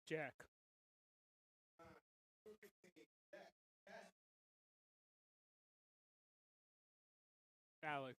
Jack. Alex.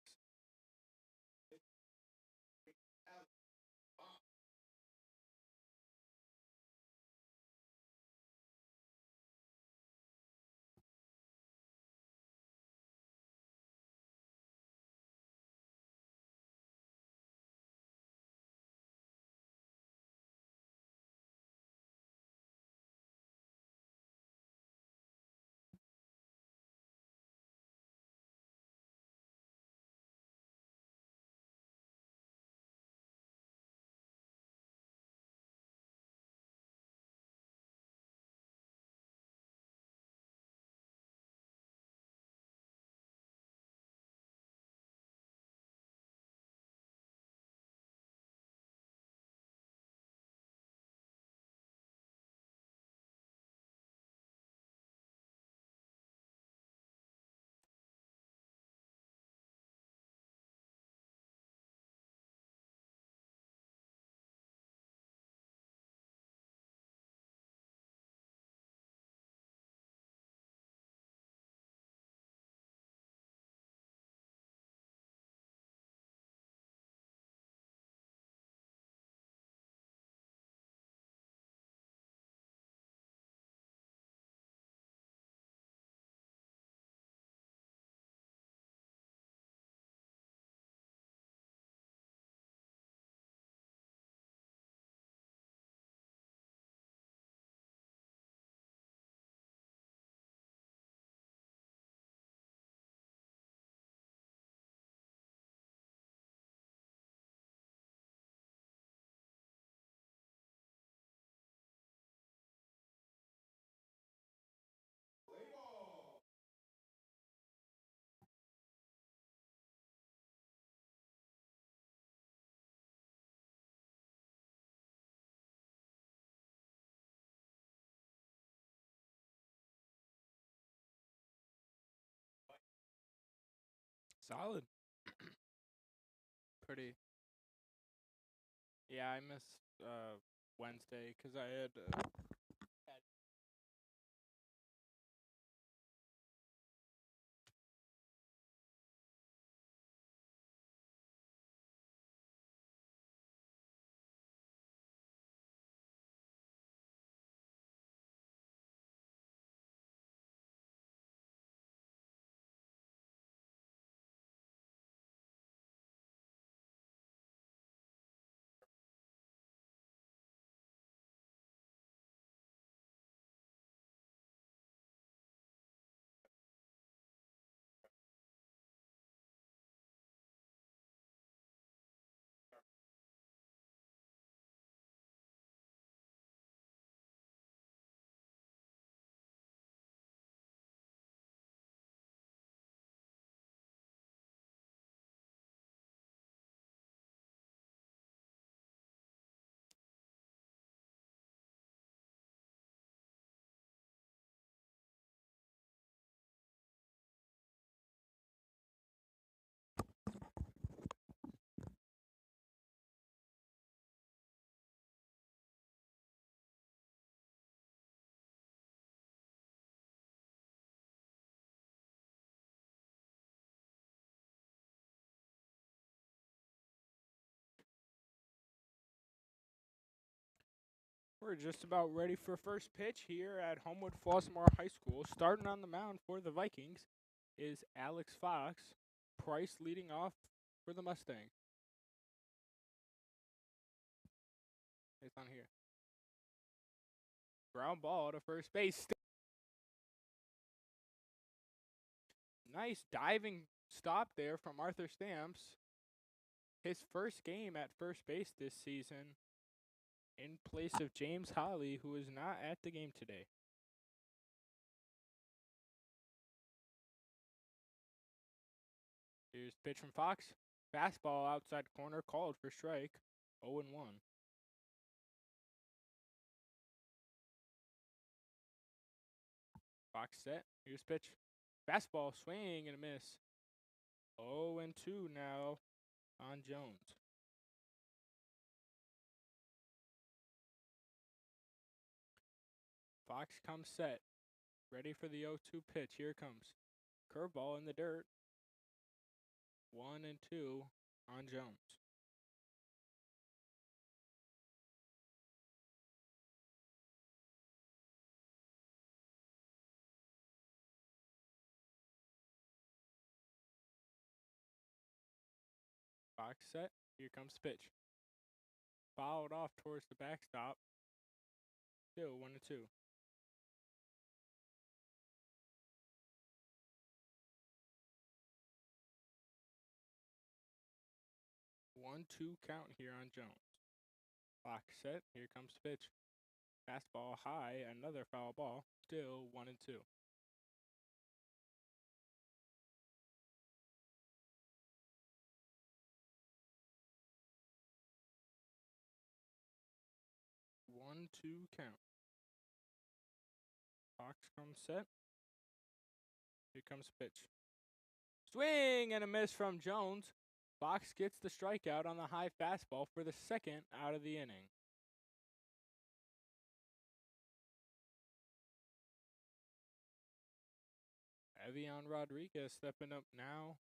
Solid. Pretty. Yeah, I missed Wednesday because I had we're just about ready for first pitch here at Homewood-Flossmoor High School. Starting on the mound for the Vikings is Alex Fox. Price leading off for the Mustangs. It's on here. Ground ball to first base. Nice diving stop there from Arthur Stamps. His first game at first base this season in place of James Holly, who is not at the game today. Here's pitch from Fox. Fastball outside corner called for strike. 0-1. Fox set. Here's pitch. Fastball swing and a miss. 0-2 now on Jones. Fox comes set. Ready for the 0-2 pitch. Here it comes. Curveball in the dirt. 1-2 on Jones. Fox set. Here comes the pitch. Fouled off towards the backstop. Still 1-2. 1-2 count here on Jones. Fox set. Here comes the pitch. Fastball high. Another foul ball. Still 1-2. One, two count. Fox comes set. Here comes pitch. Swing and a miss from Jones. Fox gets the strikeout on the high fastball for the second out of the inning. Evian Rodriguez stepping up now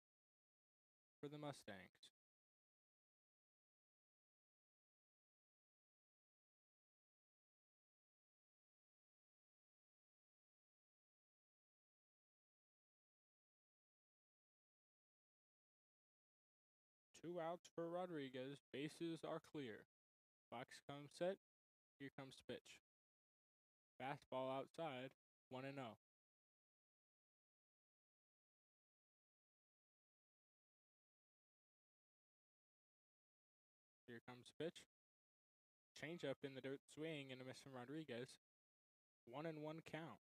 for the Mustangs. Two outs for Rodriguez. Bases are clear. Fox comes set. Here comes pitch. Fastball outside. 1-0. Here comes pitch. Changeup in the dirt, swing and a miss from Rodriguez. 1-1 count.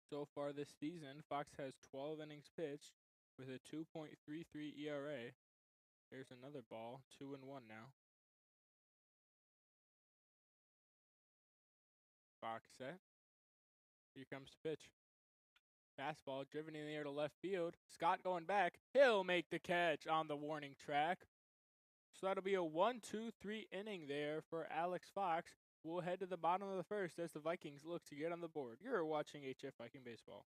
So far this season, Fox has 12 innings pitched with a 2.33 ERA. Here's another ball, 2-1 now. Fox set. Here comes the pitch. Fastball driven in the air to left field. Scott going back. He'll make the catch on the warning track. So that'll be a 1-2-3 inning there for Alex Fox. We'll head to the bottom of the first as the Vikings look to get on the board. You're watching HF Viking Baseball.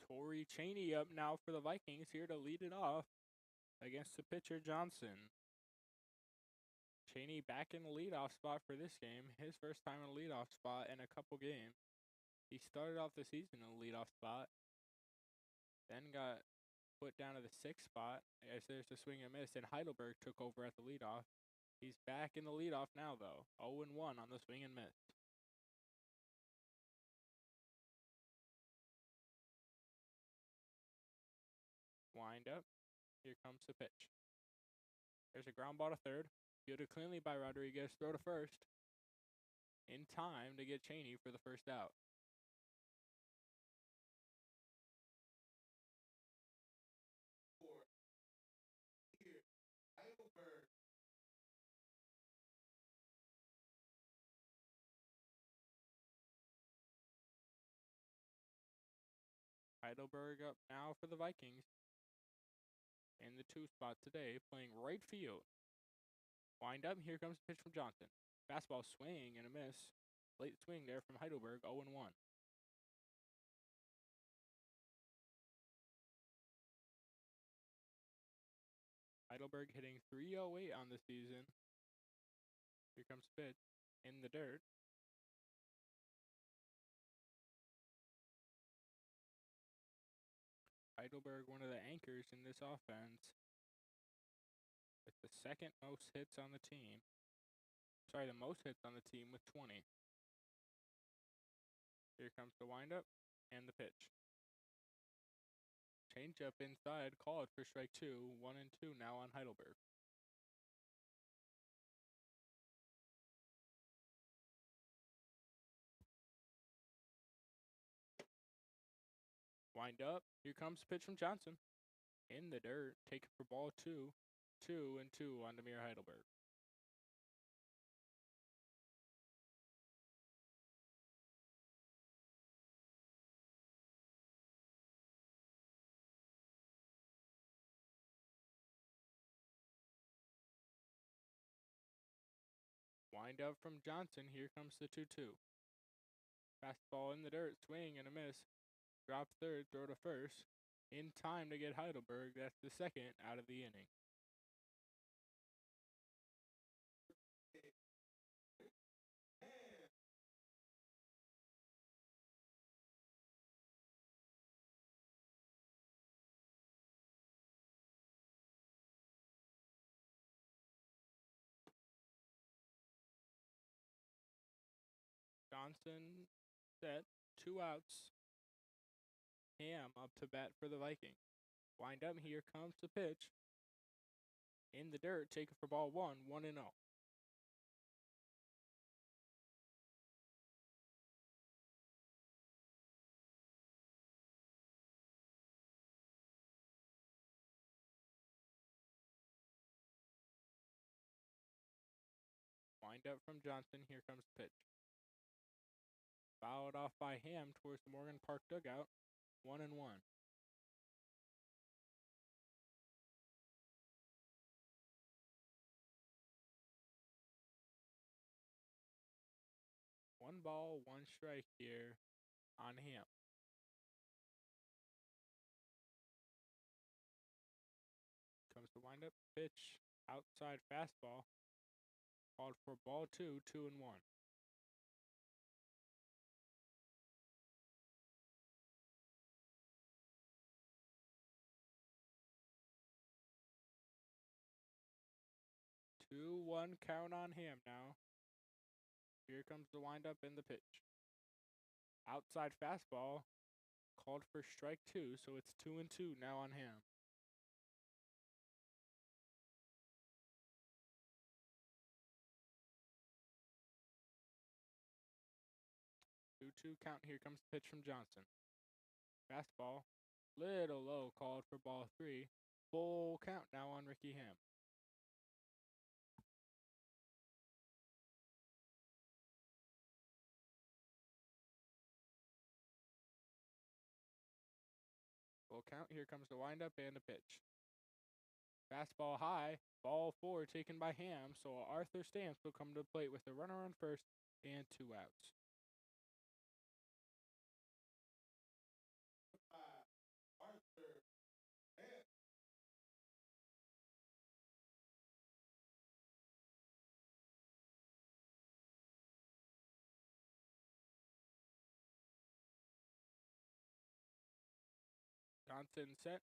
Torrey Chaney up now for the Vikings, here to lead it off against the pitcher Johnson. Chaney back in the leadoff spot for this game, his first time in the leadoff spot in a couple games. He started off the season in the leadoff spot, then got put down to the 6th spot as there's a swing and miss, and Heidelberg took over at the leadoff. He's back in the leadoff now, though. 0-1 on the swing and miss. Wind up. Here comes the pitch. There's a ground ball to third. Fielded cleanly by Rodriguez. Throw to first. In time to get Chaney for the first out. Heidelberg up now for the Vikings. In the 2 spot today, playing right field. Wind up, here comes the pitch from Johnson. Fastball swing and a miss. Late swing there from Heidelberg, 0-1. Heidelberg hitting .308 on the season. Here comes the pitch in the dirt. Heidelberg, one of the anchors in this offense, with the second most hits on the team. Sorry, the most hits on the team with 20. Here comes the windup and the pitch. Changeup inside, called for strike 2. 1-2 now on Heidelberg. Wind up. Here comes the pitch from Johnson. In the dirt, taken for ball 2. 2-2 on Demir Heidelberg. Wind up from Johnson. Here comes the 2-2. Fastball in the dirt, swing and a miss. Drop third, throw to first. In time to get Heidelberg. That's the second out of the inning. Johnson set, 2 outs. Ham up to bat for the Vikings. Wind up, here comes the pitch. In the dirt, taken for ball 1, 1-0. Wind up from Johnson, here comes the pitch. Fouled off by Ham towards the Morgan Park dugout, 1-1. One ball, 1 strike here on Ham. Comes the windup, pitch, outside fastball. Called for ball 2, 2-1. Two, 1 count on Ham now. Here comes the windup and the pitch. Outside fastball, called for strike 2, so it's 2-2 now on Ham. Two count. Here comes the pitch from Johnson. Fastball, little low, called for ball 3. Full count now on Ricky Ham. Full count. Here comes the windup and the pitch. Fastball high, ball 4 taken by Ham, so Arthur Stamps will come to the plate with a runner on first and 2 outs. Johnson set.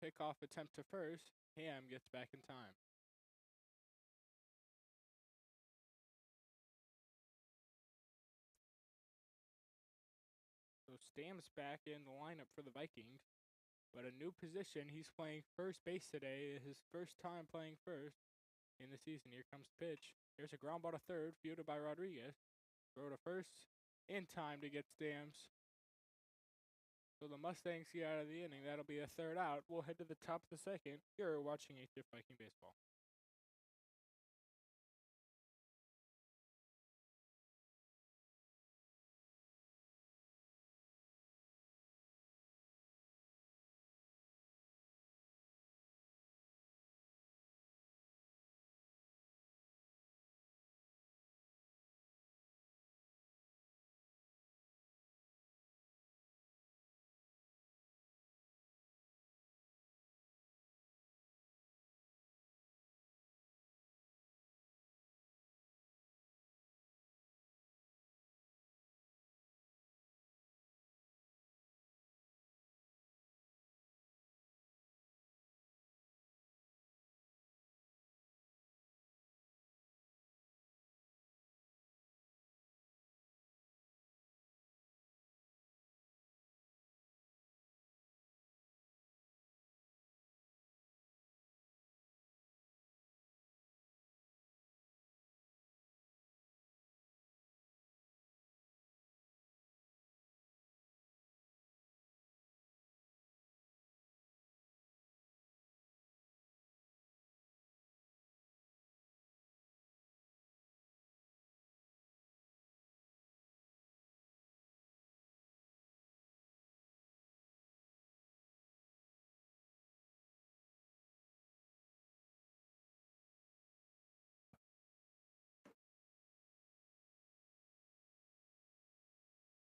Pickoff attempt to first. Ham gets back in time. So Stam's back in the lineup for the Vikings. But a new position. He's playing first base today. His first time playing first in the season. Here comes the pitch. There's a ground ball to third, fielded by Rodriguez. Throw to first in time to get Stams. So the Mustangs get out of the inning. That'll be a third out. We'll head to the top of the second. You're watching 8th Shift Viking Baseball.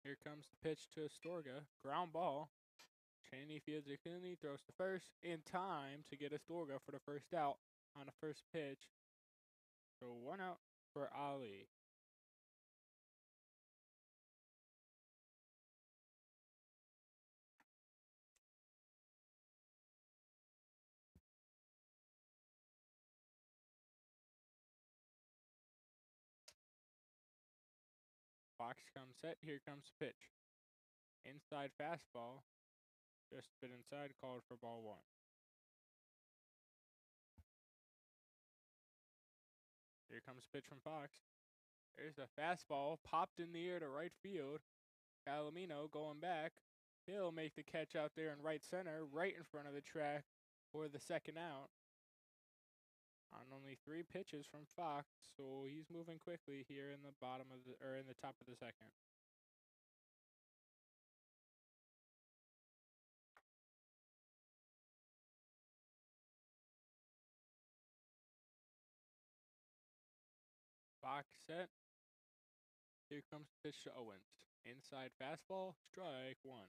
Here comes the pitch to Astorga. Ground ball. Cheney fields it cleanly, throws to first in time to get Astorga for the first out on the first pitch. So 1 out for Ali. Box comes set. Here comes the pitch. Inside fastball. Just been inside, called for ball 1. Here comes the pitch from Fox. There's a fastball popped in the air to right field. Palomino going back. He'll make the catch out there in right center, right in front of the track for the second out. On only 3 pitches from Fox, so he's moving quickly here in the in the top of the second. Fox set. Here comes the pitch to Owens. Inside fastball, strike 1.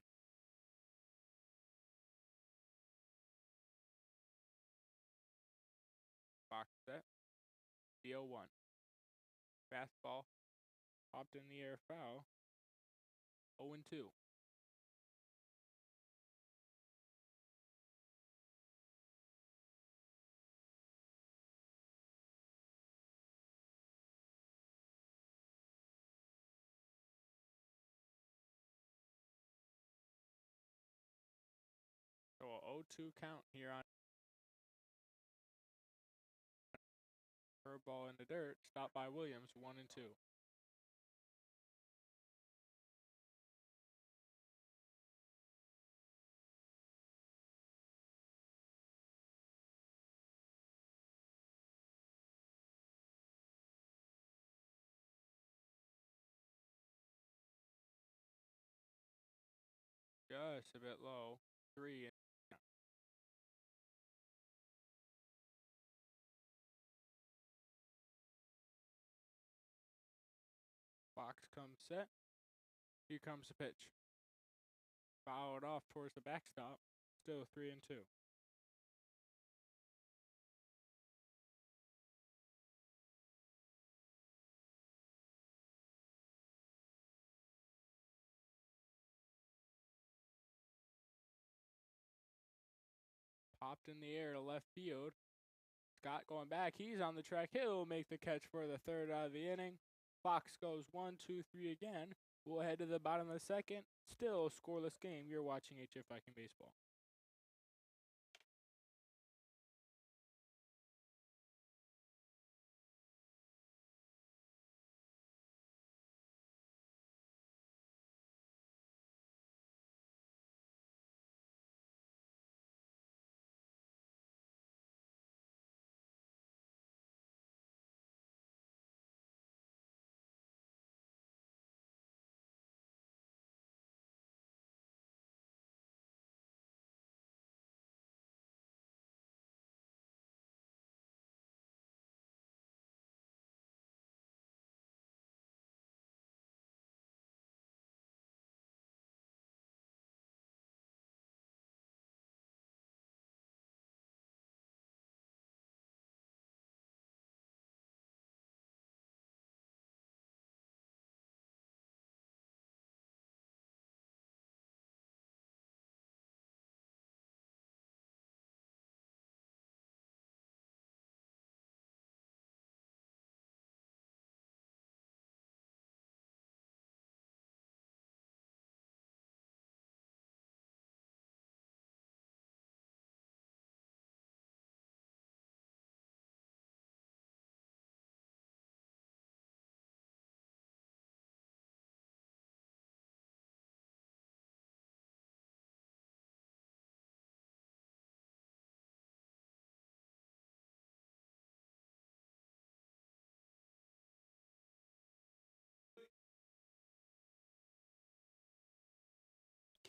Fox set. 0-1. Fastball popped in the air, foul. 0-2. So a 0-2 count here on curveball in the dirt. Stopped by Williams, 1-2. Just a bit low. 3. Fox comes set. Here comes the pitch. Fouled off towards the backstop. Still 3-2. Popped in the air to left field. Scott going back. He's on the track. He'll make the catch for the third out of the inning. Fox goes 1, 2, 3 again. We'll head to the bottom of the second. Still a scoreless game. You're watching HF Viking Baseball.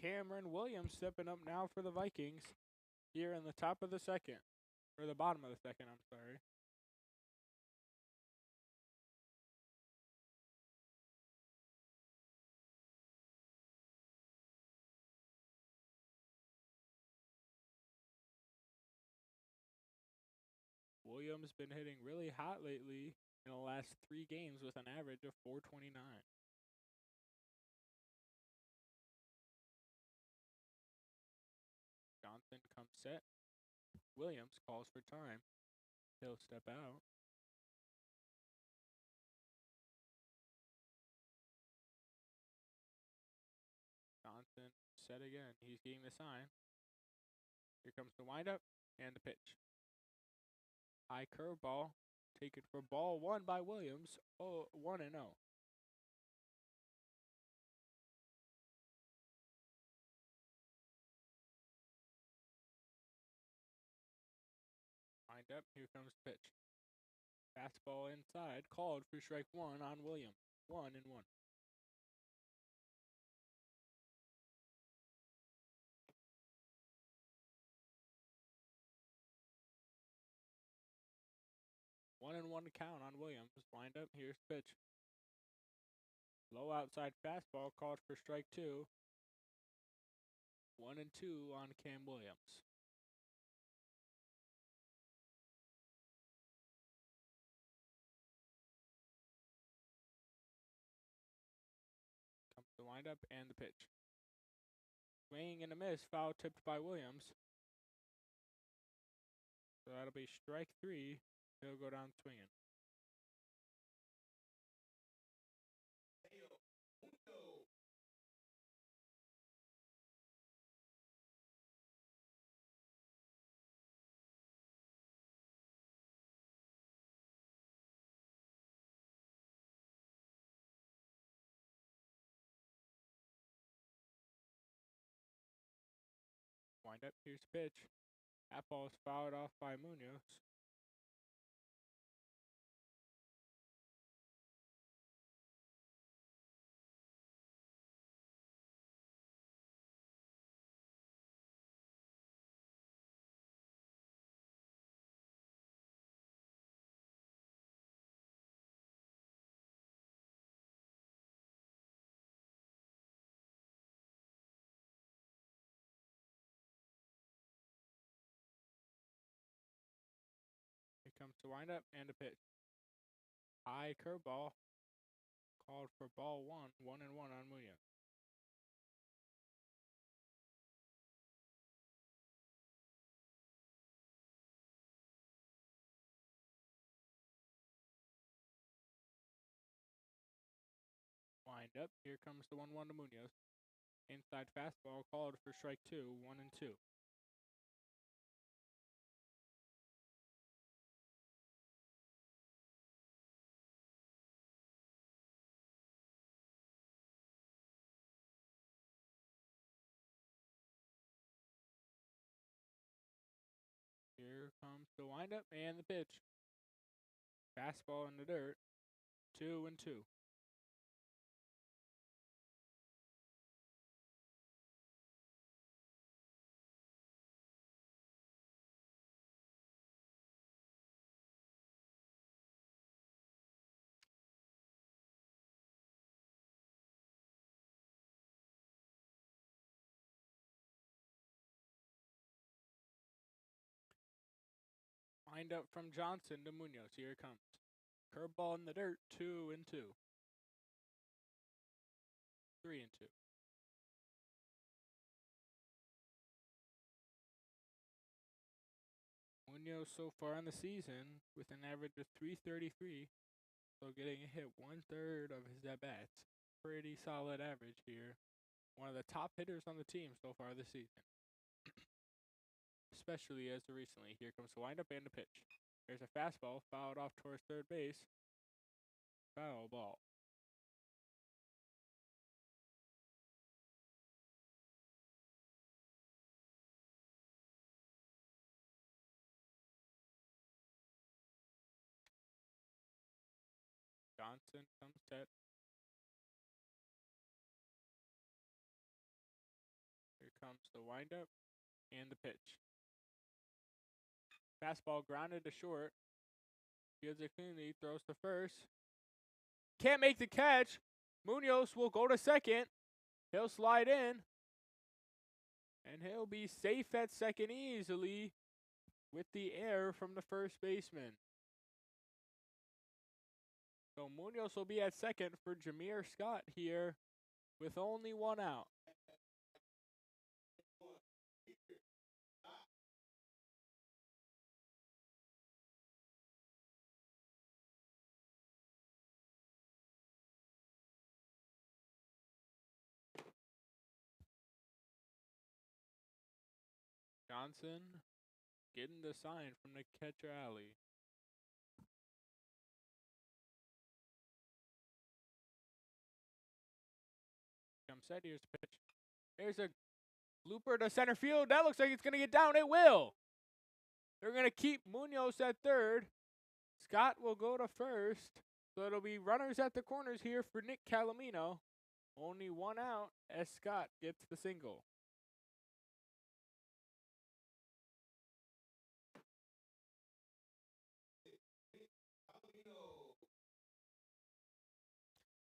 Cameron Williams stepping up now for the Vikings here in the top of the second. Or the bottom of the second, I'm sorry. Williams been hitting really hot lately in the last 3 games with an average of 429. Johnson comes set. Williams calls for time. He'll step out. Johnson set again. He's getting the sign. Here comes the windup and the pitch. High curveball taken for ball 1 by Williams. 1-0. Wind up. Here comes the pitch. Fastball inside. Called for strike 1 on Williams. 1-1. One and one to count on Williams. Wind up. Here's the pitch. Low outside fastball called for strike 2. 1-2 on Cam Williams. Comes the windup and the pitch. Swing and a miss. Foul tipped by Williams. So that'll be strike 3. He'll go down swinging. Wind up. Here's the pitch. That ball is fouled off by Munoz. Here comes the windup and the pitch. High curveball called for ball 1. 1-1 on Munoz. Windup. Here comes the 1-1 to Munoz. Inside fastball called for strike 2, 1-2. Here comes the windup and the pitch. Fastball in the dirt, 2-2. Windup from Johnson to Munoz. Here it comes. Curveball in the dirt, 2-2. 3-2. Munoz so far in the season with an average of .333, so getting a hit 1/3 of his at-bats. Pretty solid average here. One of the top hitters on the team so far this season. Especially as of recently. Here comes the windup and the pitch. There's a fastball fouled off towards third base. Foul ball. Johnson comes set. Here comes the windup and the pitch. Fastball grounded to short. Fields it cleanly, throws to first. Can't make the catch. Munoz will go to second. He'll slide in. And he'll be safe at second easily with the error from the first baseman. So Munoz will be at second for Jameer Scott here with only one out. Johnson getting the sign from the catcher alley. Comes set, here's the pitch. There's a looper to center field. That looks like it's going to get down. It will. They're going to keep Munoz at third. Scott will go to first. So it'll be runners at the corners here for Nick Calamino. Only one out as Scott gets the single.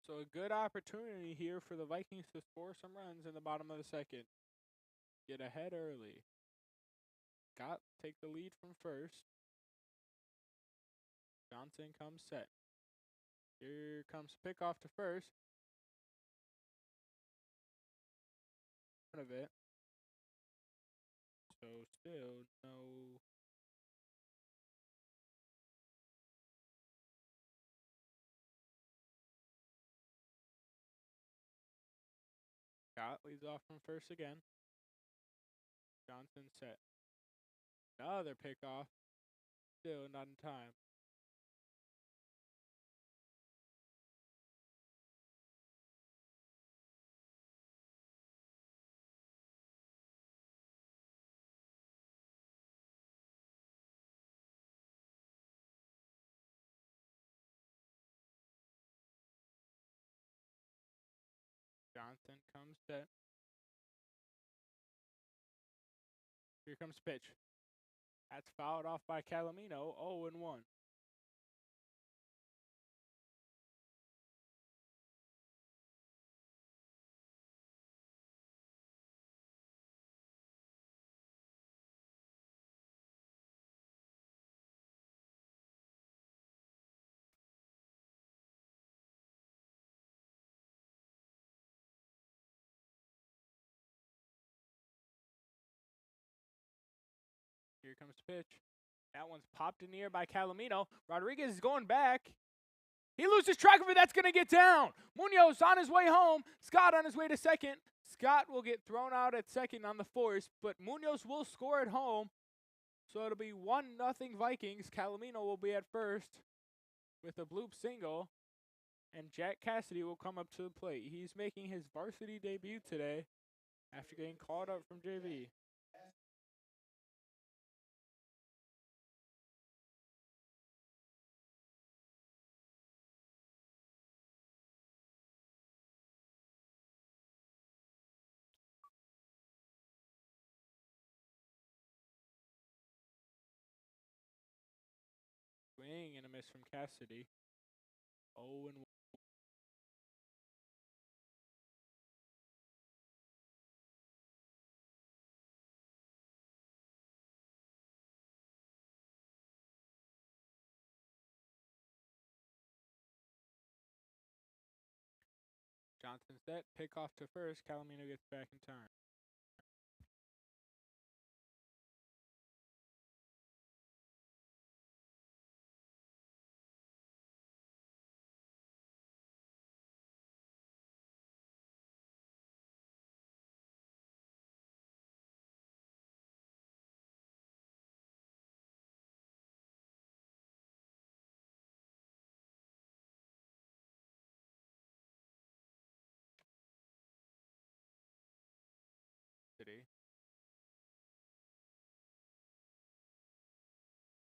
So a good opportunity here for the Vikings to score some runs in the bottom of the second. Get ahead early. Scott take the lead from first. Johnson comes set. Here comes pickoff to first. Of it. So still no. Scott leads off from first again. Johnson set. Another pickoff. Still not in time. Johnson comes set. Here comes the pitch. That's fouled off by Calamino. 0-1. Here comes the pitch. That one's popped in the air by Calamino. Rodriguez is going back. He loses track of it. That's going to get down. Munoz on his way home. Scott on his way to second. Scott will get thrown out at second on the force, but Munoz will score at home. So it'll be 1-0 Vikings. Calamino will be at first with a bloop single. And Jack Cassidy will come up to the plate. He's making his varsity debut today after getting called up from JV. Swing and a miss from Cassidy. 0-1. Johnson set, pick off to first. Calamino gets back in time.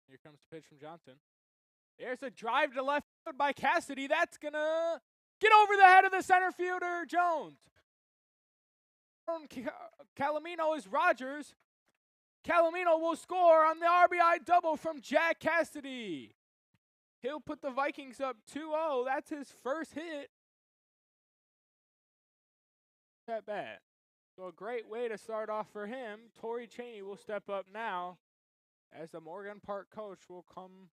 Here comes the pitch from Johnson. There's a drive to left field by Cassidy. That's going to get over the head of the center fielder, Jones. Calamino is Rogers. Calamino will score on the RBI double from Jack Cassidy. He'll put the Vikings up 2-0. That's his first hit. That bad. So a great way to start off for him. Torrey Cheney will step up now as the Morgan Park coach will come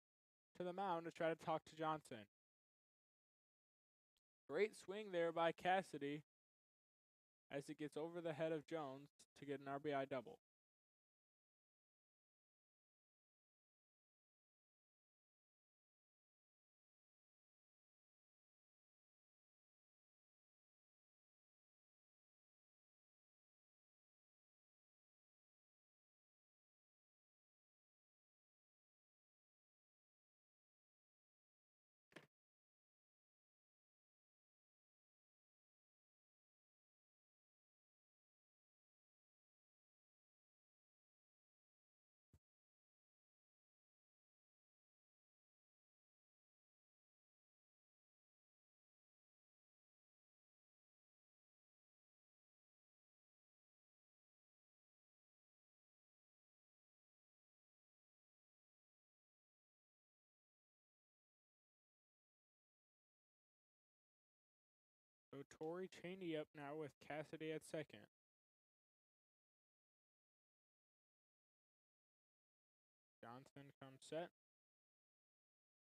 to the mound to try to talk to Johnson. Great swing there by Cassidy as it gets over the head of Jones to get an RBI double. So Torrey Cheney up now with Cassidy at second. Johnson comes set.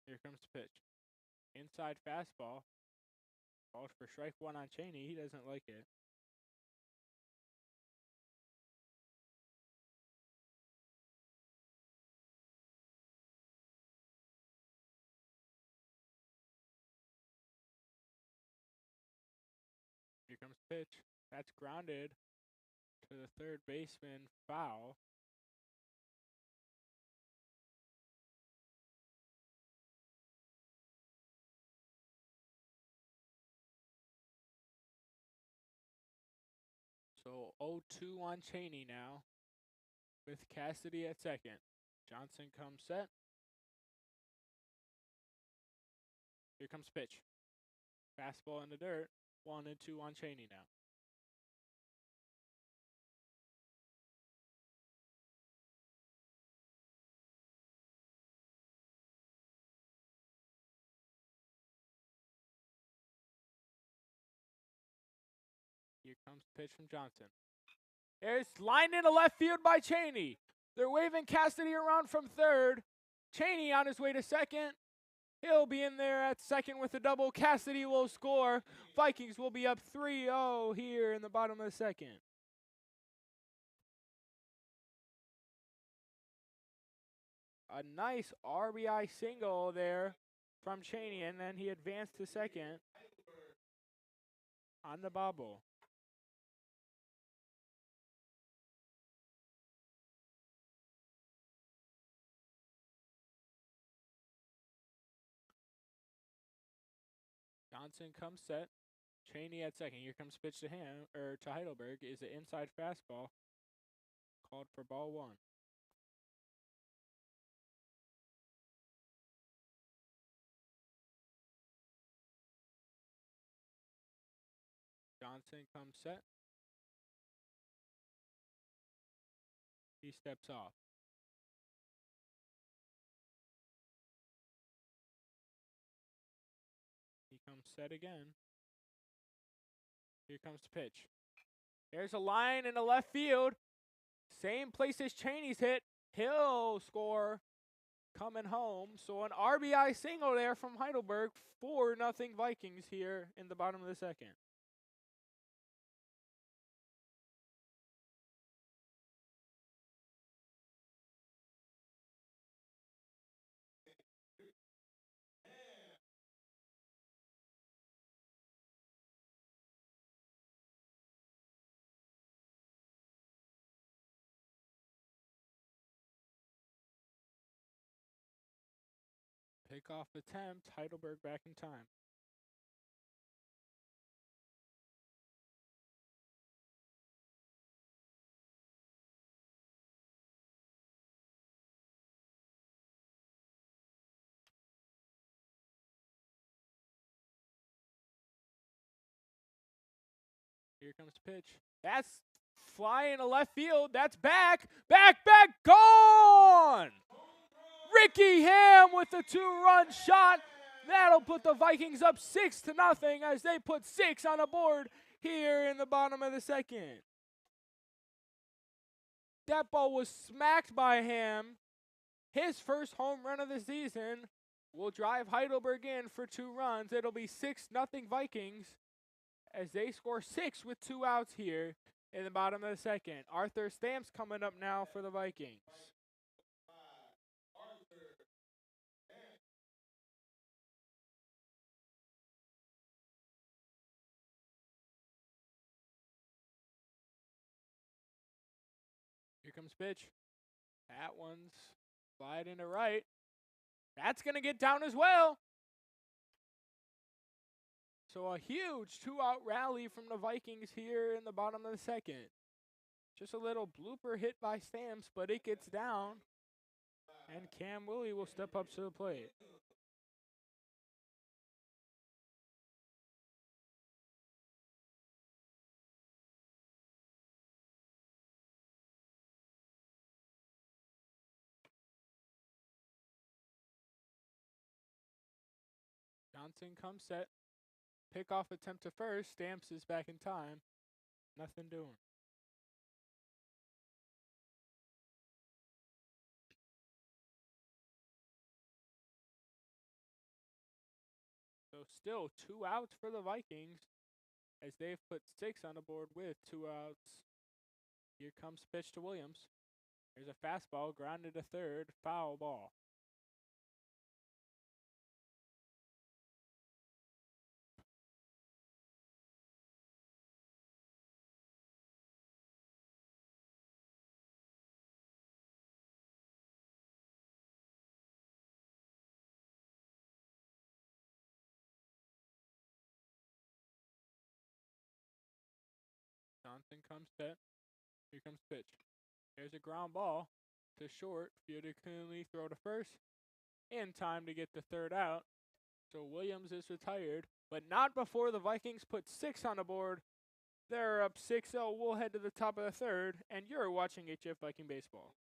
Here comes the pitch. Inside fastball. Calls for strike one on Cheney. He doesn't like it. Here comes the pitch. That's grounded to the third baseman, foul. So 0-2 on Cheney now with Cassidy at second. Johnson comes set. Here comes the pitch. Fastball in the dirt. 1-2 on Cheney now. Here comes the pitch from Johnson. It's lined into left field by Cheney. They're waving Cassidy around from third. Cheney on his way to second. He'll be in there at second with a double. Cassidy will score. Vikings will be up 3-0 here in the bottom of the second. A nice RBI single there from Cheney, and then he advanced to second on the bobble. Johnson comes set. Cheney at second. Here comes pitch to him, or to Heidelberg, is an inside fastball called for ball one. Johnson comes set. He steps off. He comes set again. Here comes the pitch. There's a line in the left field. Same place as Cheney's hit. He'll score coming home. So an RBI single there from Heidelberg. 4-0 Vikings here in the bottom of the second. Pickoff attempt. Heidelberg back in time. Here comes the pitch. That's flying to left field. That's back, gone! Ricky Ham with a 2-run shot. That'll put the Vikings up 6-0 as they put 6 on the board here in the bottom of the second. That ball was smacked by Ham. His first home run of the season will drive Heidelberg in for 2 runs. It'll be 6-0 Vikings as they score 6 with 2 outs here in the bottom of the second. Arthur Stamps coming up now for the Vikings. Here comes pitch. That one's sliding to right. That's going to get down as well. So a huge 2-out rally from the Vikings here in the bottom of the second. Just a little blooper hit by Stamps, but it gets down. And Cam Willie will step up to the plate. Johnson comes set. Pickoff attempt to first. Stamps is back in time. Nothing doing. So still 2 outs for the Vikings as they've put 6 on the board with 2 outs. Here comes pitch to Williams. There's a fastball grounded to third. Foul ball. Johnson comes set. Here comes pitch. There's a ground ball to short. Fielded cleanly throw to first. In time to get the third out. So Williams is retired, but not before the Vikings put 6 on the board. They're up 6-0. We'll head to the top of the third, and you're watching HF Viking Baseball.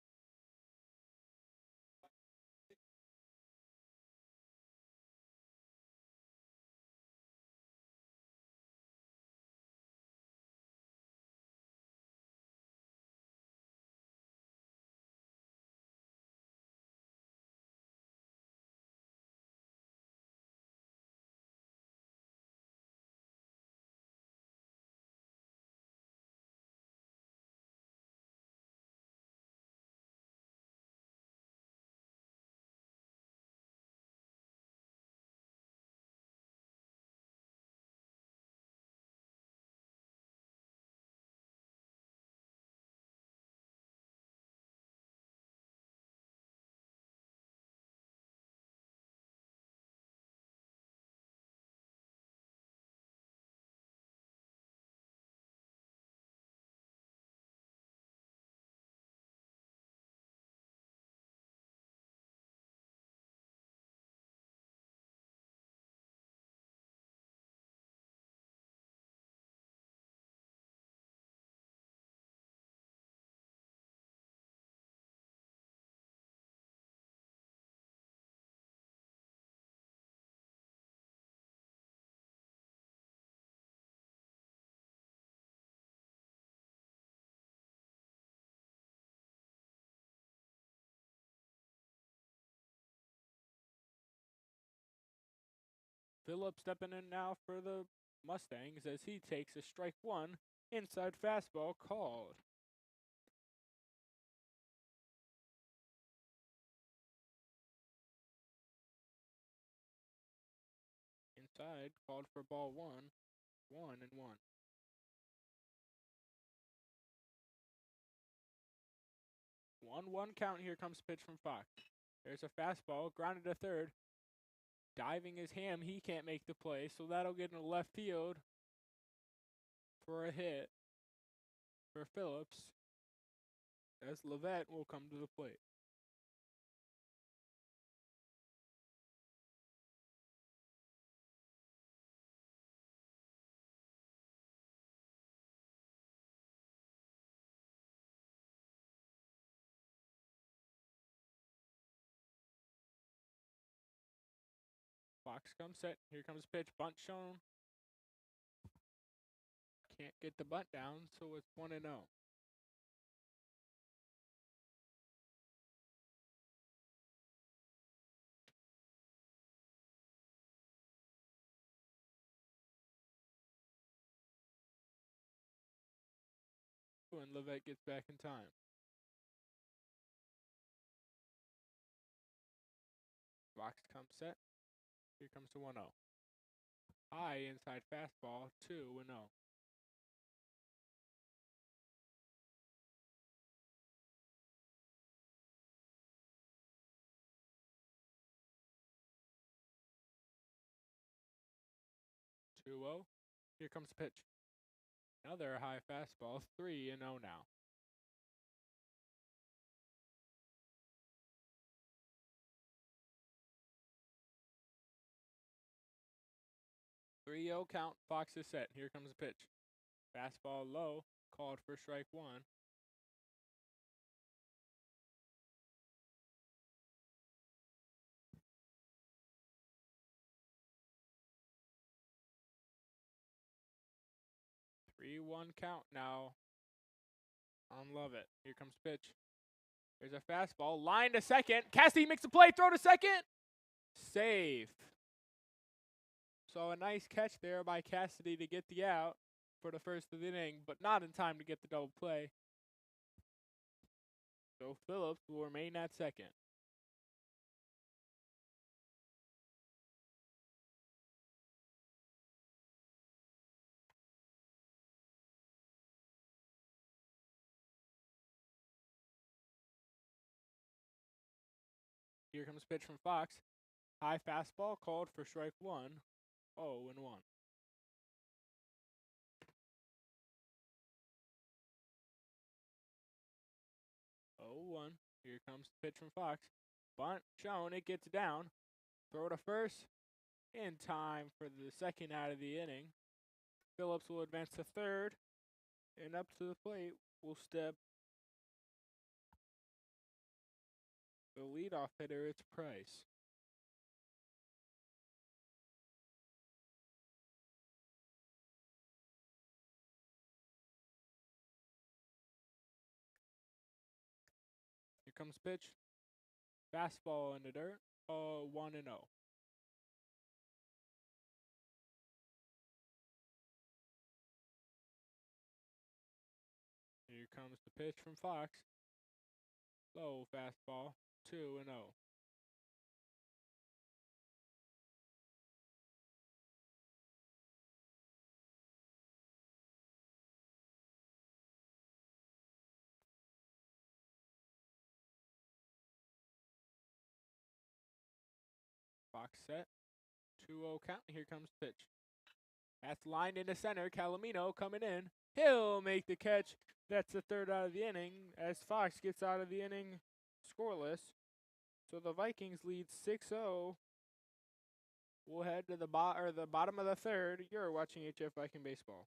Phillips stepping in now for the Mustangs as he takes a strike one. Inside fastball called. Inside, called for ball one. 1-1. 1-1 count. Here comes pitch from Fox. There's a fastball, grounded to third. Diving his ham, he can't make the play, so that'll get into left field for a hit for Phillips, as Levette will come to the plate. Fox comes set. Here comes pitch. Bunt shown. Can't get the bunt down, so it's 1-0. And Levette gets back in time. Fox comes set. Here comes the 1-0. High inside fastball, 2-0. Here comes the pitch. Another high fastball, 3-0 now. Three-0 count. Fox is set. Here comes the pitch. Fastball low, called for strike one. Three-one count now on Lovett. Here comes pitch. There's a fastball. Line to second. Cassidy makes a play. Throw to second. Safe. So a nice catch there by Cassidy to get the out for the first of the inning, but not in time to get the double play. So Phillips will remain at second. Here comes pitch from Fox. High fastball called for strike one. 0-1. 0-1. Here comes the pitch from Fox. Bunt shown. It gets down. Throw to first. In time for the second out of the inning. Phillips will advance to third. And up to the plate will step the leadoff hitter. It's Price. Here comes pitch. Fastball in the dirt. 1-0. Here comes the pitch from Fox. Low fastball. 2-0. Fox set. 2-0 count. Here comes pitch. That's lined into center. Calamino coming in. He'll make the catch. That's the third out of the inning as Fox gets out of the inning scoreless. So the Vikings lead 6-0. We'll head to the bottom of the third. You're watching HF Viking Baseball.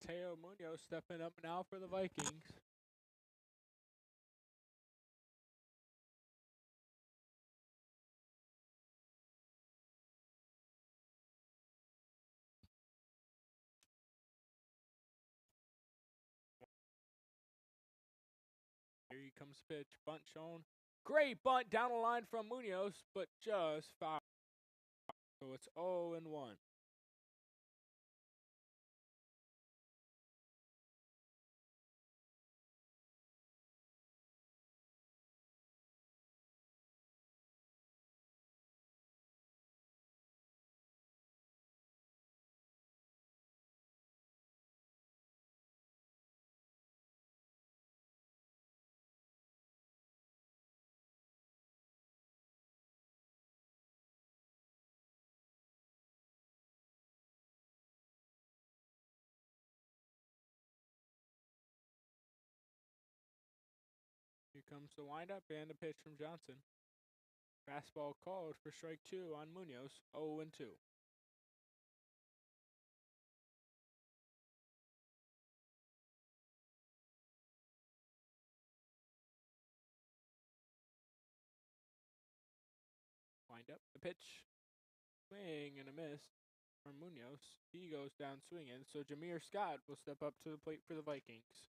Mateo Munoz stepping up now for the Vikings. Here he comes pitch. Bunt shown. Great bunt down the line from Munoz, but just foul. So it's 0-1. Here comes the windup and the pitch from Johnson. Fastball called for strike 2 on Munoz, 0-2. Windup, the pitch. Swing and a miss from Munoz. He goes down swinging, so Jameer Scott will step up to the plate for the Vikings.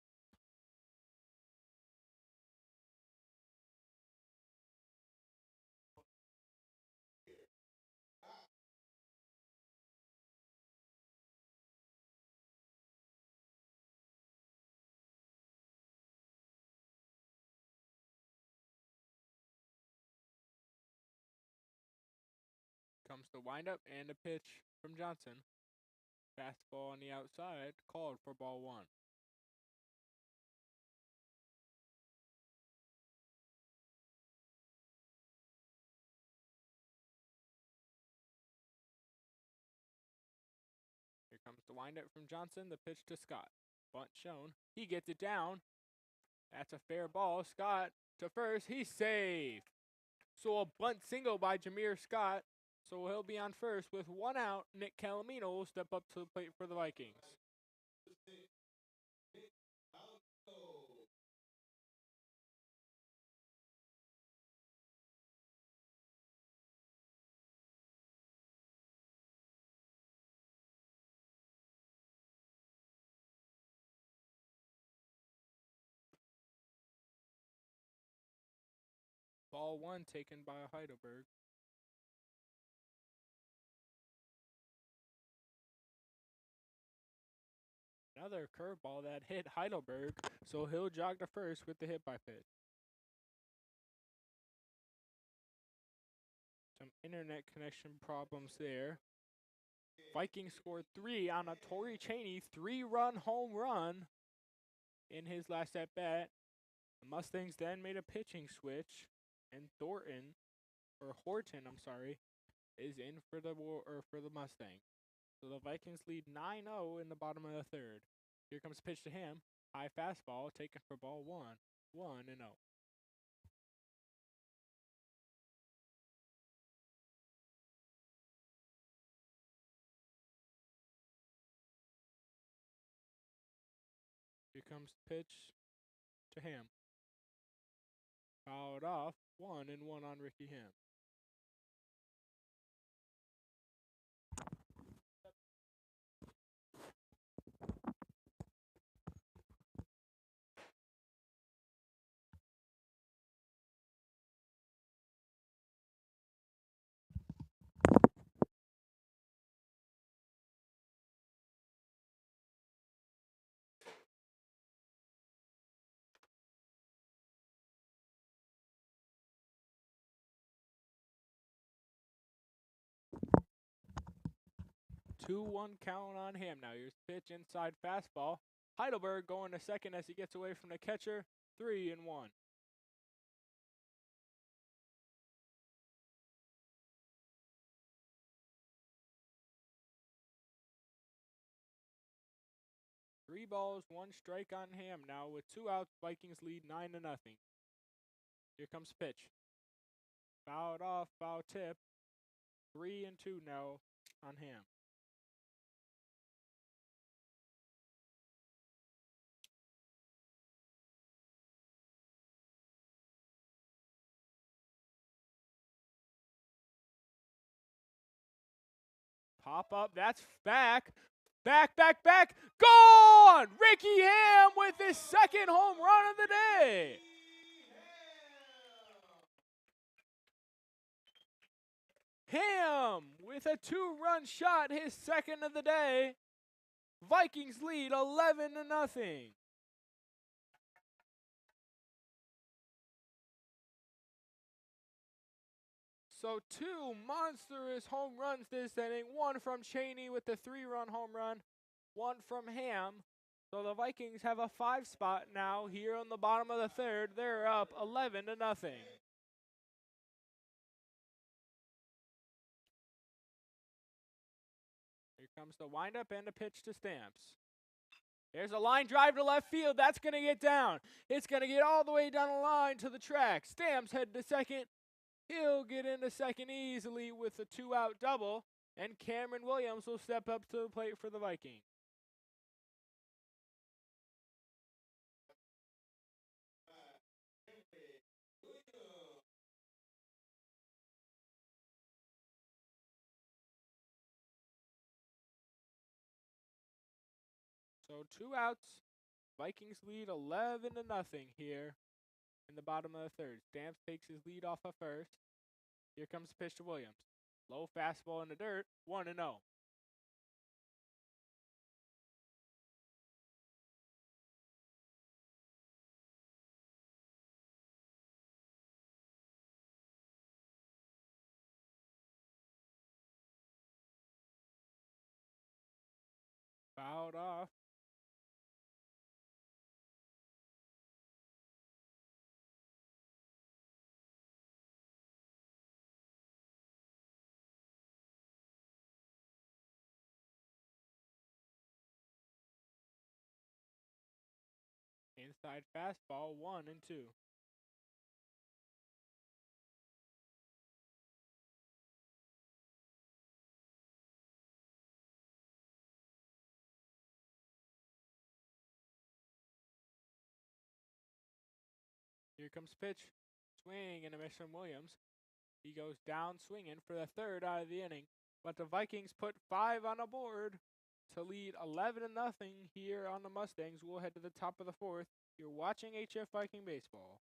Comes the windup and a pitch from Johnson. Fastball on the outside, called for ball 1. Here comes the windup from Johnson, the pitch to Scott. Bunt shown. He gets it down. That's a fair ball. Scott to first. He's safe. So a bunt single by Jameer Scott. So he'll be on first with 1 out. Nick Calamino will step up to the plate for the Vikings. Ball 1 taken by Heidelberg. Another curveball that hit Heidelberg, so he'll jog to first with the hit by pitch. Some internet connection problems there. Vikings scored 3 on a Torrey Chaney 3-run home run in his last at bat. The Mustangs then made a pitching switch, and Horton, is in for the Mustangs. So the Vikings lead 9-0 in the bottom of the 3rd. Here comes pitch to him. High fastball taken for ball 1. 1-0. Here comes the pitch to Ham. Fouled off. 1-1 on Ricky Ham. Two-one count on him now. Here's pitch inside fastball. Heidelberg going to second as he gets away from the catcher. 3-1. Three balls, 1 strike on Ham now with 2 outs. Vikings lead 9-0. Here comes pitch. Fouled off, foul tip. 3-2 now on Ham. Pop up. That's back. Back. Gone! Ricky Ham with his second home run of the day. Ham with a 2-run shot, his second of the day. Vikings lead 11-0. So 2 monstrous home runs this inning. 1 from Cheney with the 3-run home run. 1 from Ham. So the Vikings have a 5 spot now here on the bottom of the third. They're up 11-0. Here comes the windup and a pitch to Stamps. There's a line drive to left field. That's going to get down. It's going to get all the way down the line to the track. Stamps head to second. He'll get into second easily with a 2-out double. And Cameron Williams will step up to the plate for the Vikings. So 2 outs. Vikings lead 11-0 here in the bottom of the third. Stamps takes his lead off of first. Here comes the pitch to Williams. Low fastball in the dirt, 1-0. Fouled off. Inside fastball, 1-2. Here comes pitch. Swing and a miss from Williams. He goes down swinging for the third out of the inning. But the Vikings put 5 on the board to lead 11-0 here on the Mustangs. We'll head to the top of the fourth. You're watching HF Viking Baseball.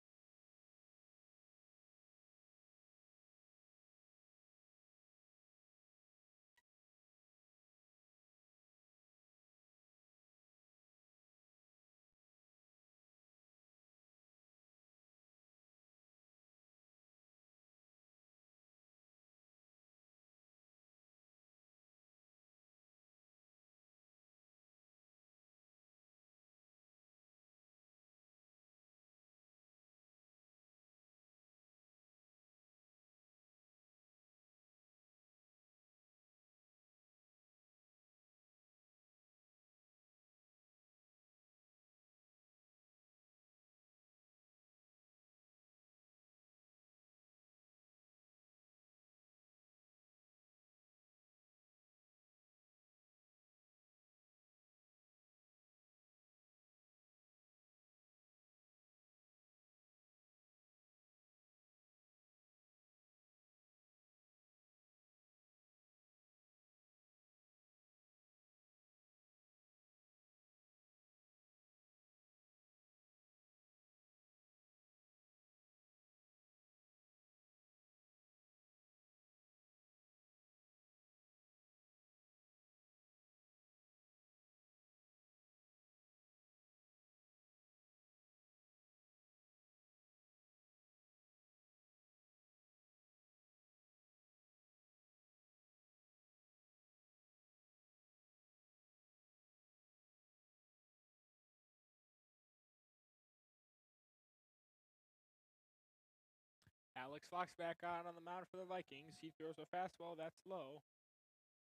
Alex Fox back on the mound for the Vikings. He throws a fastball that's low.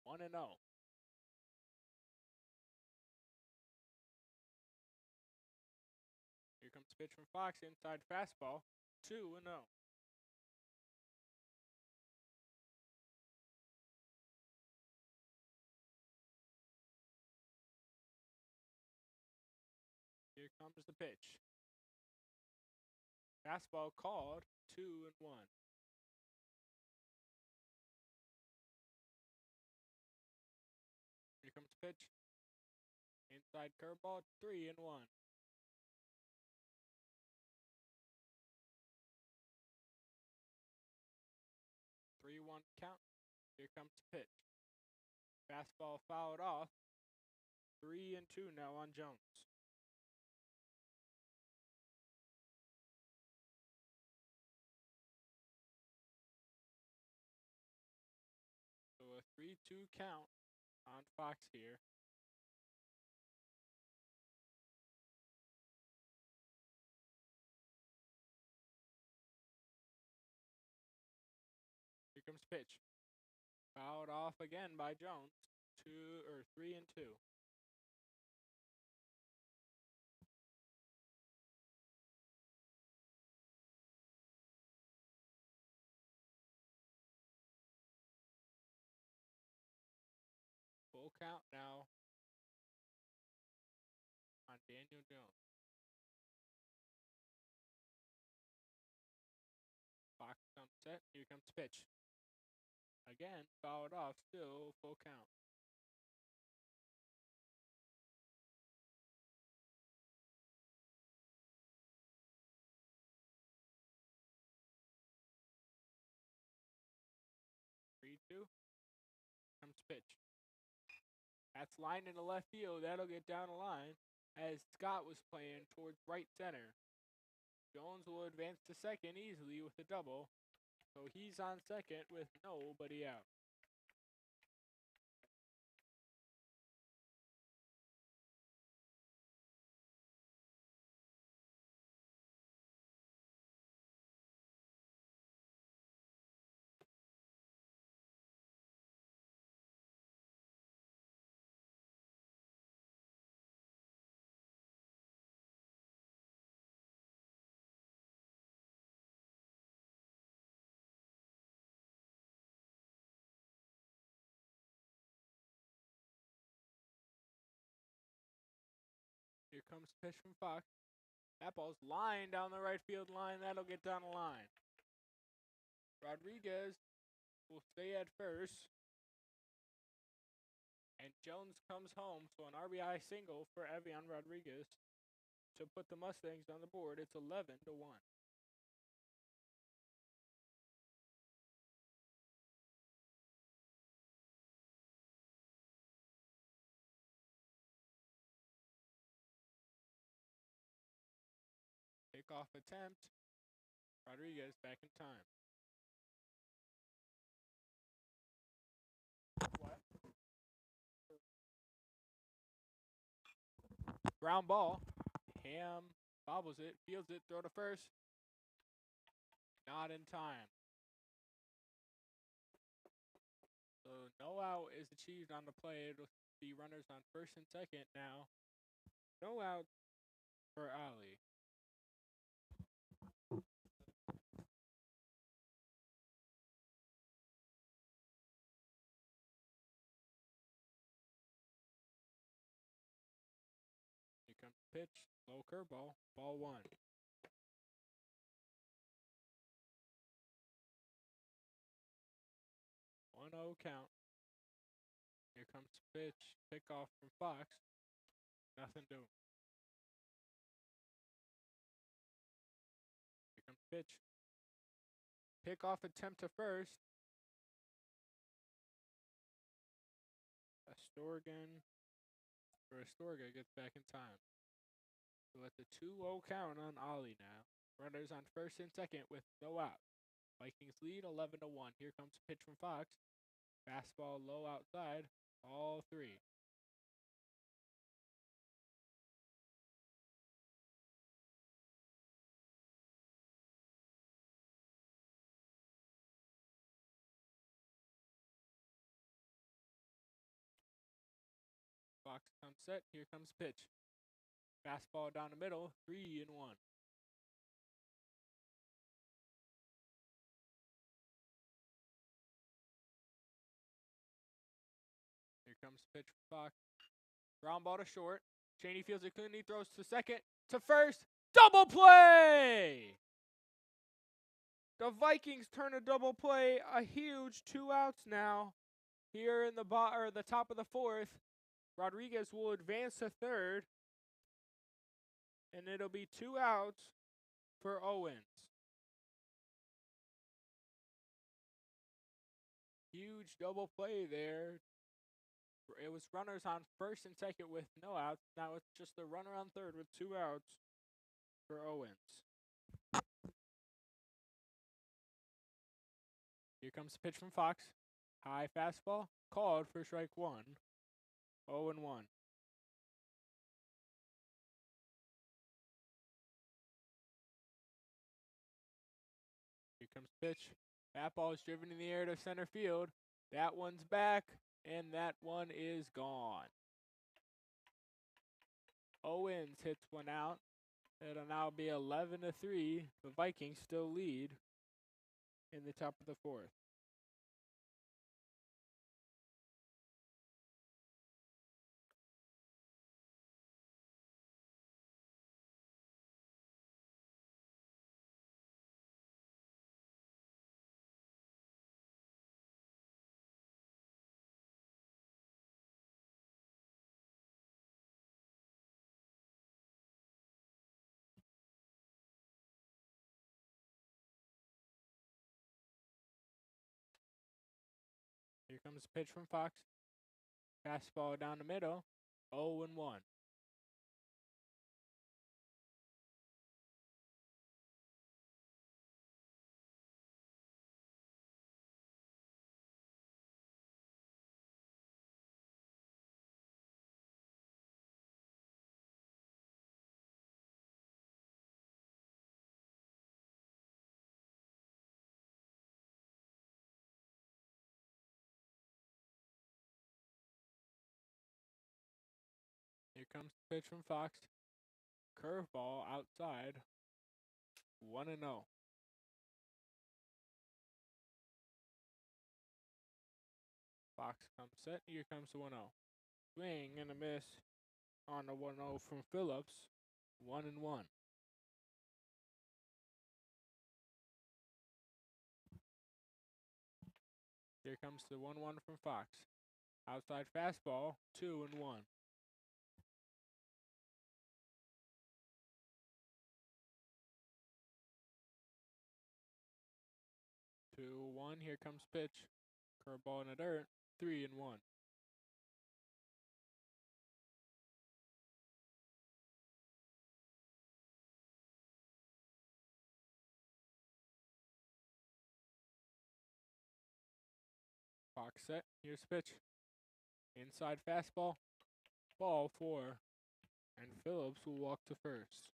1-0. Here comes the pitch from Fox. Inside fastball. 2-0. Here comes the pitch. Fastball called. 2-1. pitch. Inside curveball, 3-1. 3-1 count. Here comes the pitch. Fastball fouled off. 3-2 now on Jones. So a 3-2 count on Fox here. Here comes pitch. Fouled off again by Jones. 3-2. Full count now on Daniel Jones. Fox comes set. Here comes pitch. Again, fouled off. Still full count. Three, two. Comes pitch. That's lined into left field. That'll get down the line as Scott was playing towards right center. Jones will advance to second easily with a double. So he's on second with nobody out. Here comes the pitch from Fox. That ball's lined down the right field line. That'll get down the line. Rodriguez will stay at first. And Jones comes home, so an RBI single for Evian Rodriguez to put the Mustangs on the board. It's 11-1. Kickoff attempt. Rodriguez back in time. What? Ground ball. Ham bobbles it, fields it, throw to first. Not in time. So no out is achieved on the play. It'll be runners on first and second now. No out for Ali. Here comes the pitch. Low curveball. Ball one. 1-0 count. Here comes the pitch. Pickoff from Fox. Nothing doing. Here comes the pitch. Pickoff attempt to first. Astorga gets back in time. So at the 2-0 count on Ollie now. Runners on first and second with no out. Vikings lead 11-1. Here comes a pitch from Fox. Fastball low outside. All three. Fox comes set. Here comes pitch. Fastball down the middle. 3-1. Here comes pitch from Fox. Ground ball to short. Cheney fields it clean. He throws to second. To first. Double play! The Vikings turn a double play. A huge 2 outs now. Here in the top of the fourth. Rodriguez will advance to third, and it'll be 2 outs for Owens. Huge double play there. It was runners on first and second with no outs. Now it's just a runner on third with 2 outs for Owens. Here comes the pitch from Fox. High fastball. Called for strike 1. 0-1. Here comes the pitch. That ball is driven in the air to center field. That one's back, and that one is gone. Owens hits one out. It'll now be 11-3. The Vikings still lead in the top of the fourth. Here comes the pitch from Fox. Fastball down the middle. 0-1. Here comes the pitch from Fox. Curveball outside. 1-0. Fox comes set. Here comes the 1-0. Swing and a miss on the 1-0 from Phillips. 1-1. Here comes the 1-1 from Fox. Outside fastball. 2-1. 2-1. Here comes pitch. Curveball in the dirt. 3-1. Fox set. Here's pitch. Inside fastball. Ball 4. And Phillips will walk to first.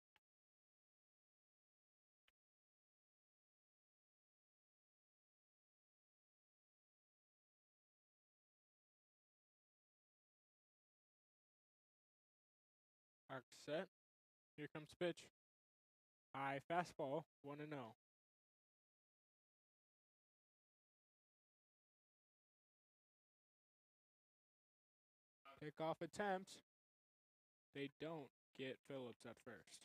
Fox set. Here comes pitch. High fastball. 1-0. Pickoff attempt. They don't get Phillips at first.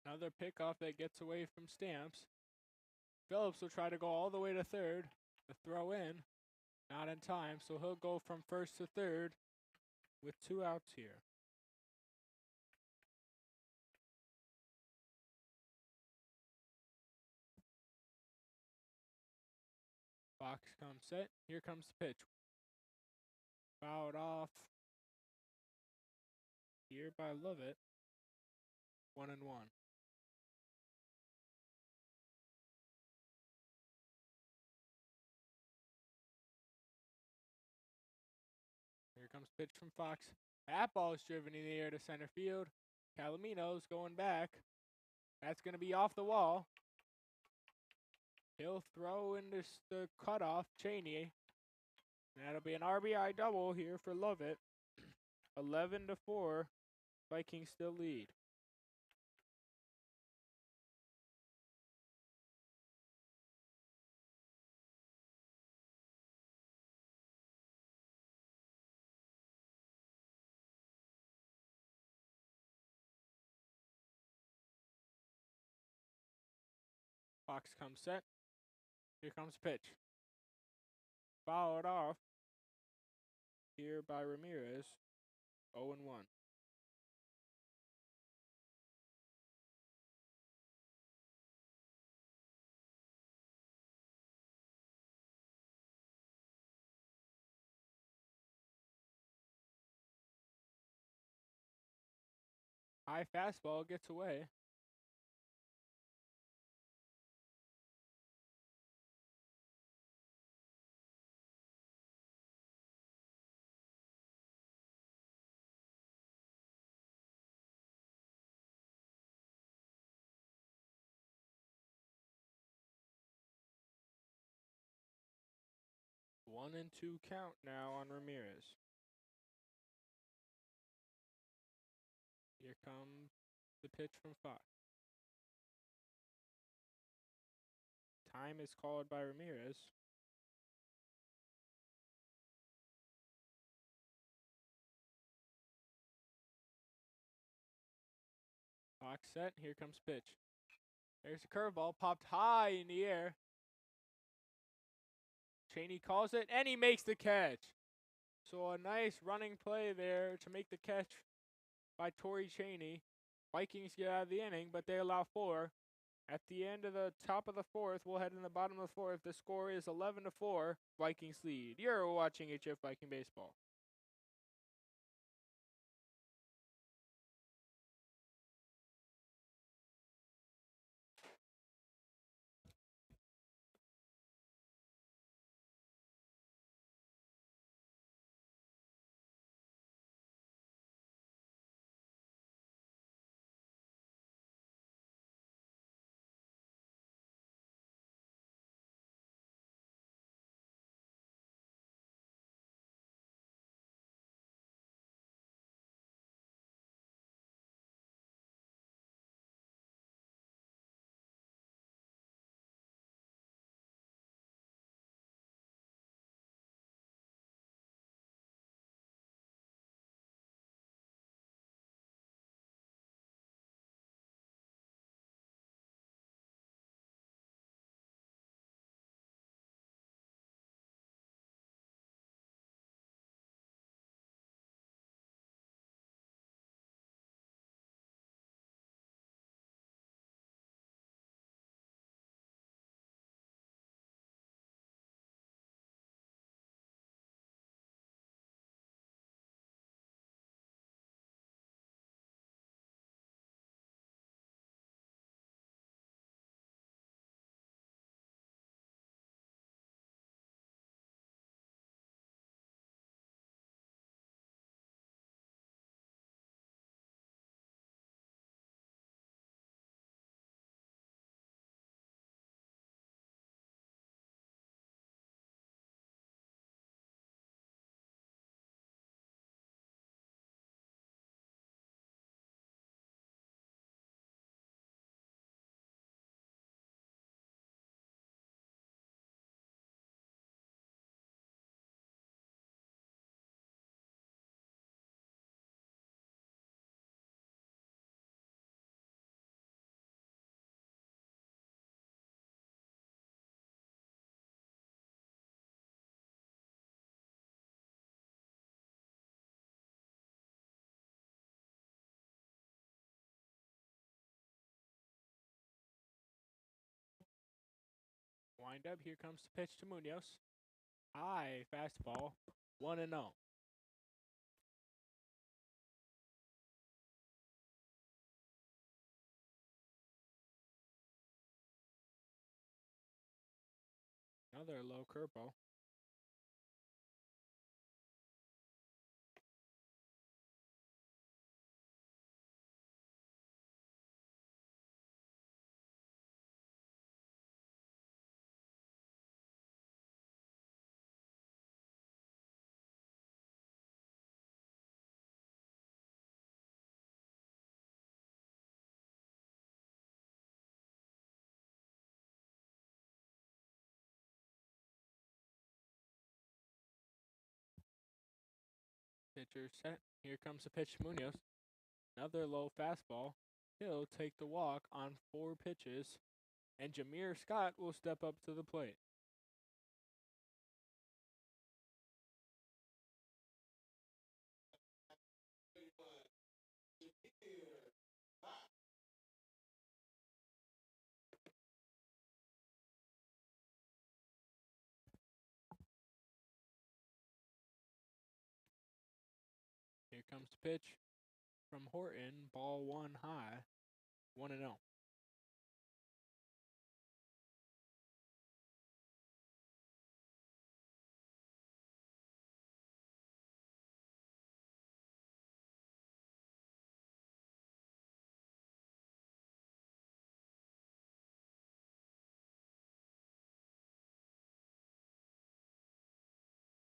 Another pickoff that gets away from Stamps. Phillips will try to go all the way to third. The throw in. Not in time, so he'll go from first to third with 2 outs here. Fox comes set. Here comes the pitch. Fouled off here by Lovett. 1-1. Here comes pitch from Fox. That ball is driven in the air to center field. Palomino's going back. That's going to be off the wall. He'll throw into the cutoff, Cheney. That'll be an RBI double here for Lovett. 11-4. Vikings still lead. Fox comes set. Here comes pitch. Fouled off here by Ramirez. 0-1. High fastball gets away. One and two count now on Ramirez. Here comes the pitch from Fox. Time is called by Ramirez. Fox set. Here comes pitch. There's a curveball popped high in the air. Cheney calls it, and he makes the catch. So a nice running play there to make the catch by Torrey Cheney. Vikings get out of the inning, but they allow 4. At the end of the top of the 4th, we'll head in the bottom of the 4th. The score is 11-4. Vikings lead. You're watching HF Viking Baseball. Wind up. Here comes the pitch to Munoz. High fastball. 1-0. Another low curveball. Pitcher set. Here comes the pitch to Munoz. Another low fastball. He'll take the walk on 4 pitches. And Jameer Scott will step up to the plate. Here comes the pitch from Horton. Ball 1 high. 1-0.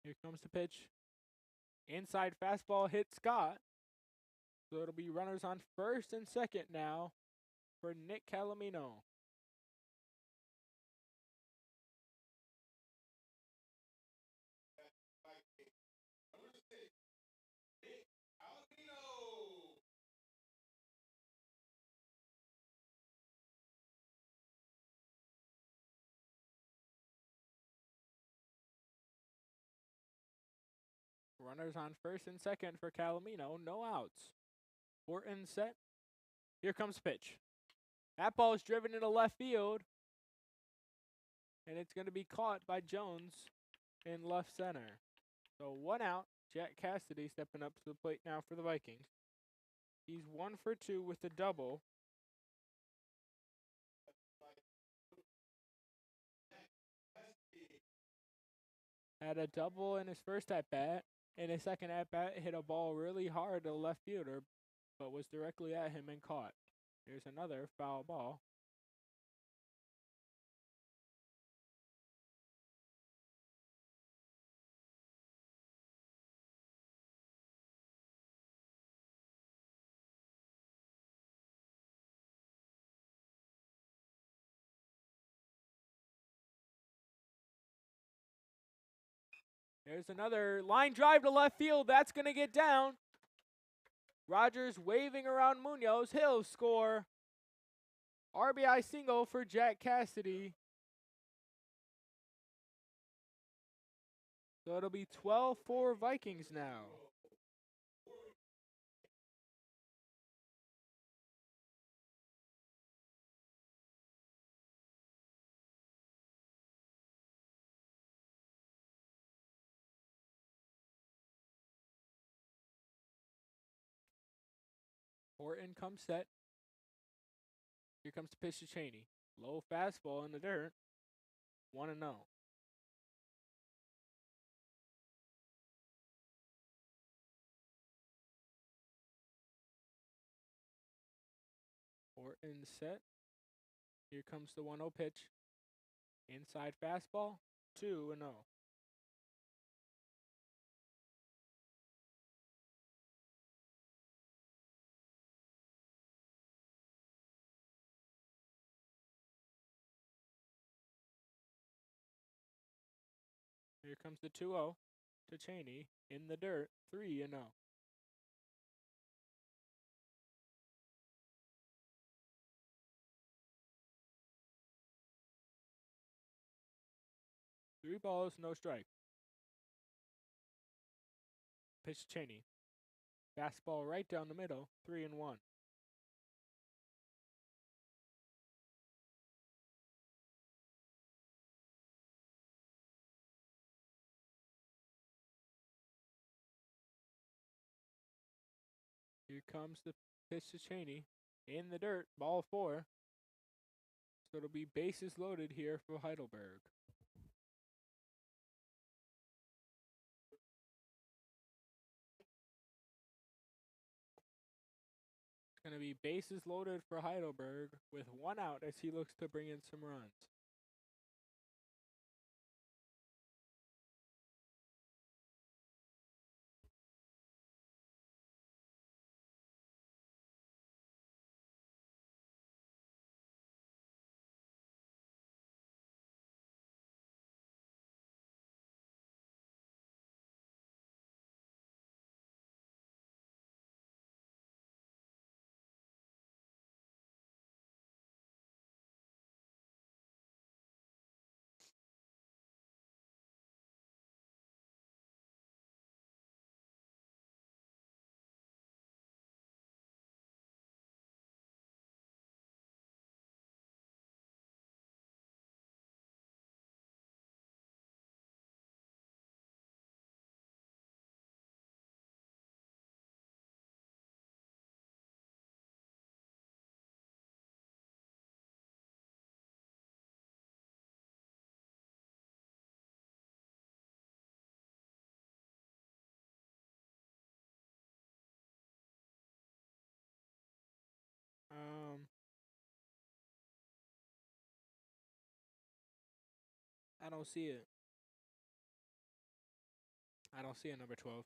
Here comes the pitch. Inside fastball hit Scott. So it'll be runners on first and second now for Nick Calamino. Runners on first and second for Calamino. No outs. Horton set. Here comes pitch. That ball is driven into left field. And it's going to be caught by Jones in left center. So 1 out. Jack Cassidy stepping up to the plate now for the Vikings. He's 1 for 2 with a double. Had a double in his first at-bat. In his second at-bat, hit a ball really hard to the left fielder, but was directly at him and caught. Here's another foul ball. There's another line drive to left field. That's going to get down. Rogers waving around Munoz. He'll score. RBI single for Jack Cassidy. So it'll be 12-4 Vikings now. Horton comes set. Here comes the pitch to Cheney. Low fastball in the dirt. 1-0. Horton set. Here comes the 1-0 pitch. Inside fastball. 2-0. Here comes the 2-0 to Cheney in the dirt. 3-0. Three balls, no strike. Pitch to Cheney. Fastball right down the middle. 3-1. Here comes the pitch to Cheney. In the dirt. Ball 4. So it'll be bases loaded here for Heidelberg. It's going to be bases loaded for Heidelberg with 1 out as he looks to bring in some runs. I don't see it. I don't see a number 12.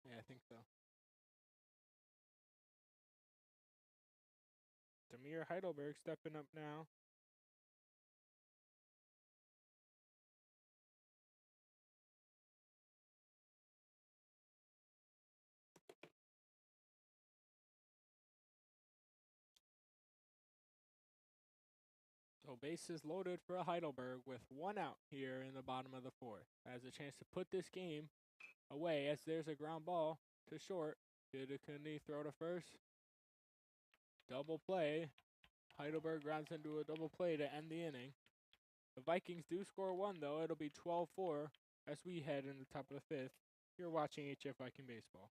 Yeah, I think so. Demir Heidelberg stepping up now. So bases loaded for Heidelberg with one out here in the bottom of the fourth. Has a chance to put this game away as there's a ground ball to short. Did Kennedy throw to first? Double play. Heidelberg grounds into a double play to end the inning. The Vikings do score one, though. It'll be 12-4 as we head in the top of the fifth. You're watching HF Viking Baseball.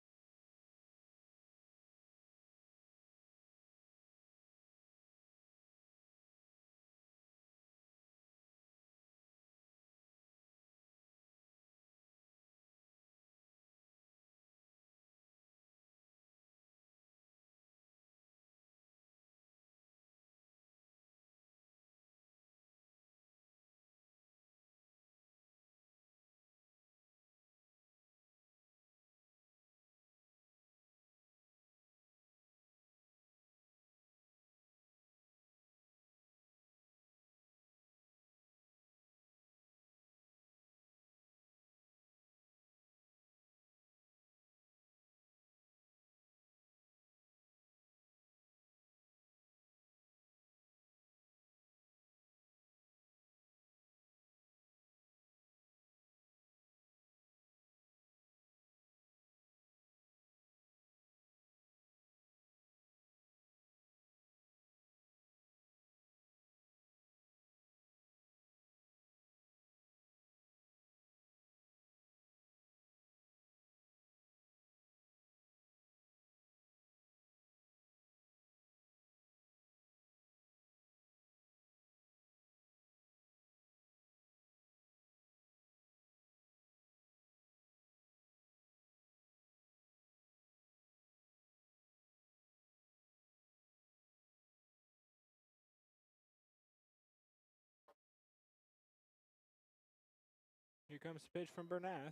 Here comes the pitch from Bernath.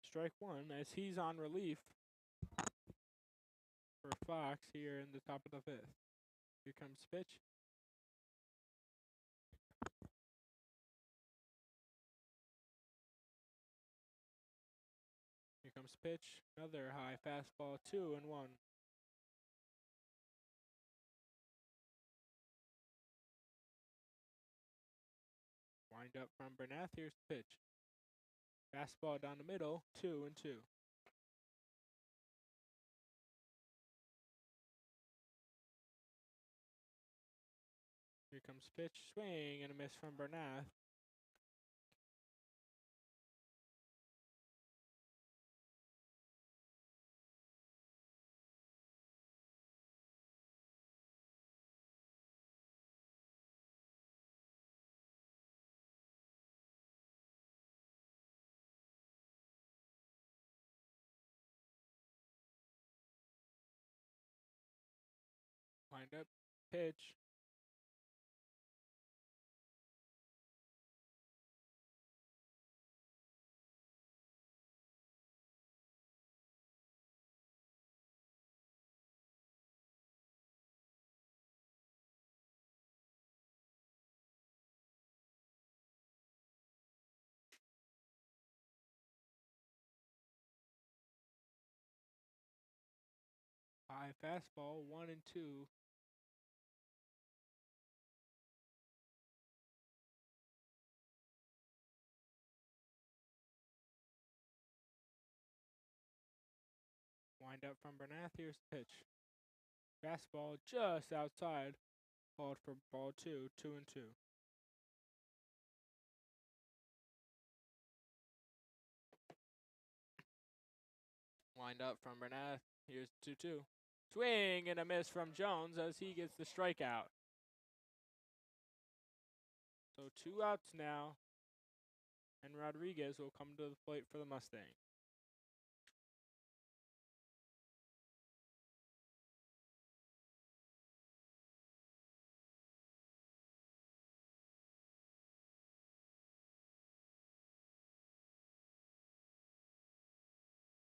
Strike one as he's on relief for Fox here in the top of the fifth. Here comes the pitch. Here comes the pitch. Another high fastball, 2-1. Wind up from Bernath. Here's the pitch. Fastball down the middle, 2-2. Here comes the pitch. Swing and a miss from Bernath. Wind up, pitch. High fastball, 1-2. Wind up from Bernath. Here's the pitch. Fastball just outside. Called for ball 2, 2-2. Wind up from Bernath. Here's 2-2. Swing and a miss from Jones as he gets the strikeout. So 2 outs now. And Rodriguez will come to the plate for the Mustang.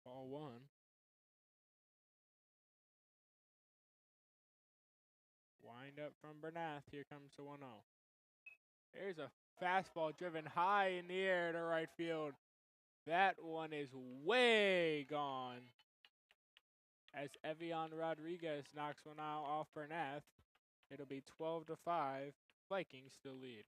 Ball 1. Wind up from Bernath. Here comes the 1-0. There's a fastball driven high in the air to right field. That one is way gone. As Evian Rodriguez knocks one out off Bernath, it'll be 12-5. Vikings still lead.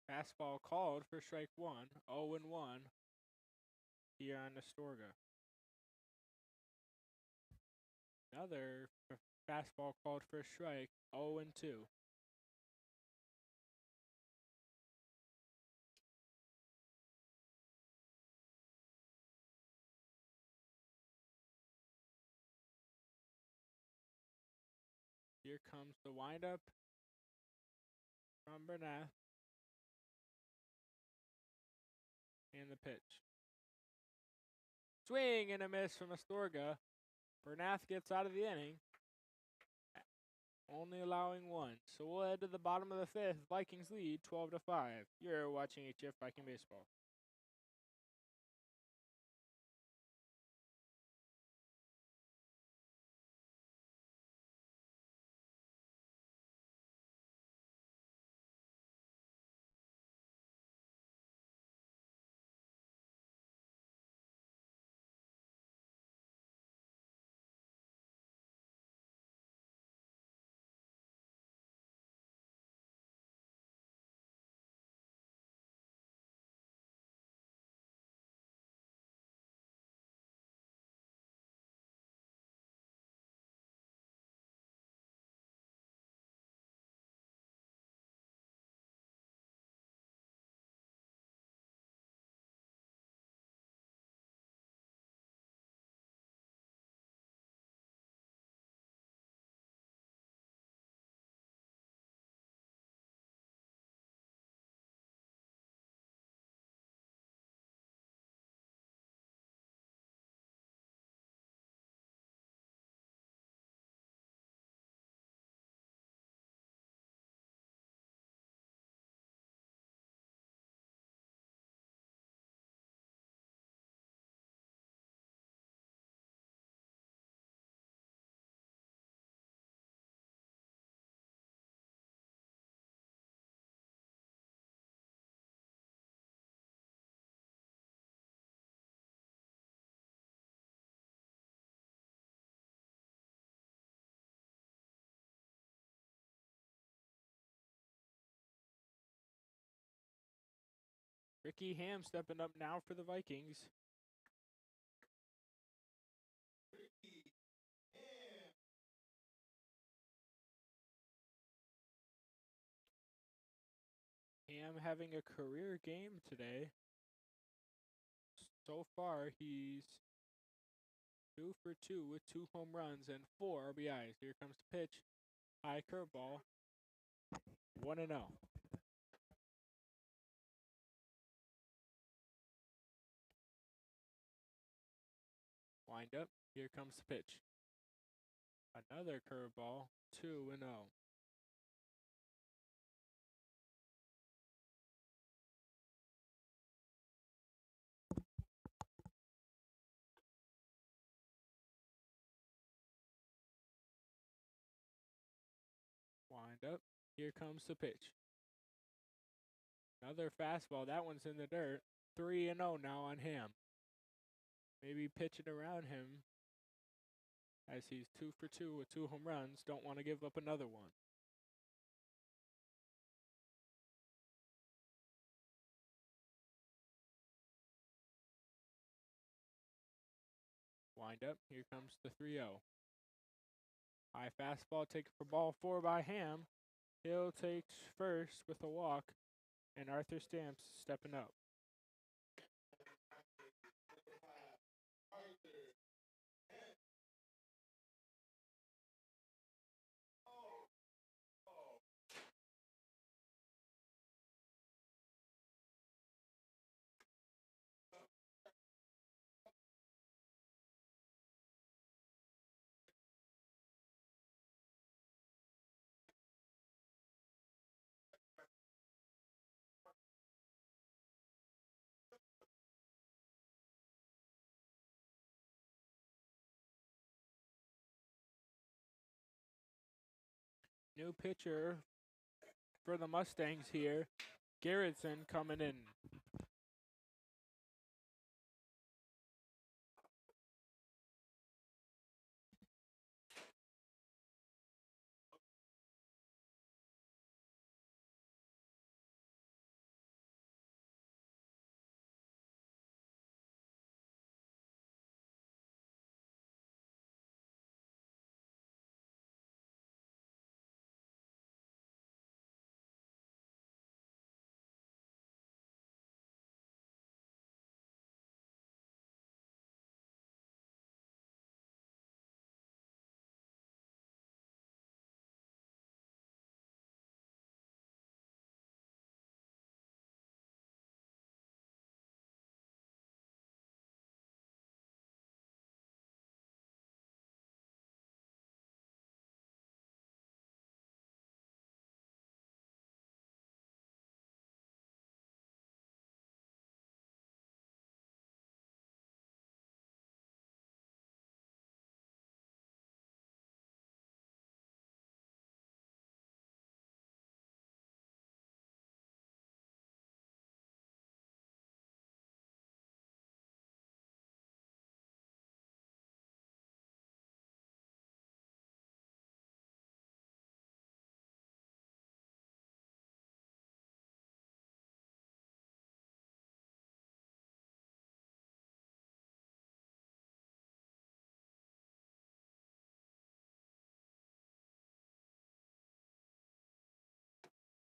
Fastball called for strike 1. 0-1 here on Astorga. Another fastball called for a strike. 0-2. Here comes the windup from Bernath. And the pitch. Swing and a miss from Astorga. Bernath gets out of the inning, only allowing 1. So we'll head to the bottom of the 5th. Vikings lead 12-5. You're watching HF Viking Baseball. Ricky Ham stepping up now for the Vikings. Ham having a career game today. So far, he's 2 for 2 with 2 home runs and 4 RBIs. Here comes the pitch. High curveball. 1-0. Wind up. Here comes the pitch. Another curveball. 2-0. Wind up. Here comes the pitch. Another fastball. That one's in the dirt. 3-0 now on Ham. Maybe pitch it around him as he's 2 for 2 with 2 home runs. Don't want to give up another one. Wind up. Here comes the 3-0. High fastball taken for ball 4 by Ham. He'll take first with a walk, and Arthur Stamps stepping up. New pitcher for the Mustangs here. Garrettson coming in.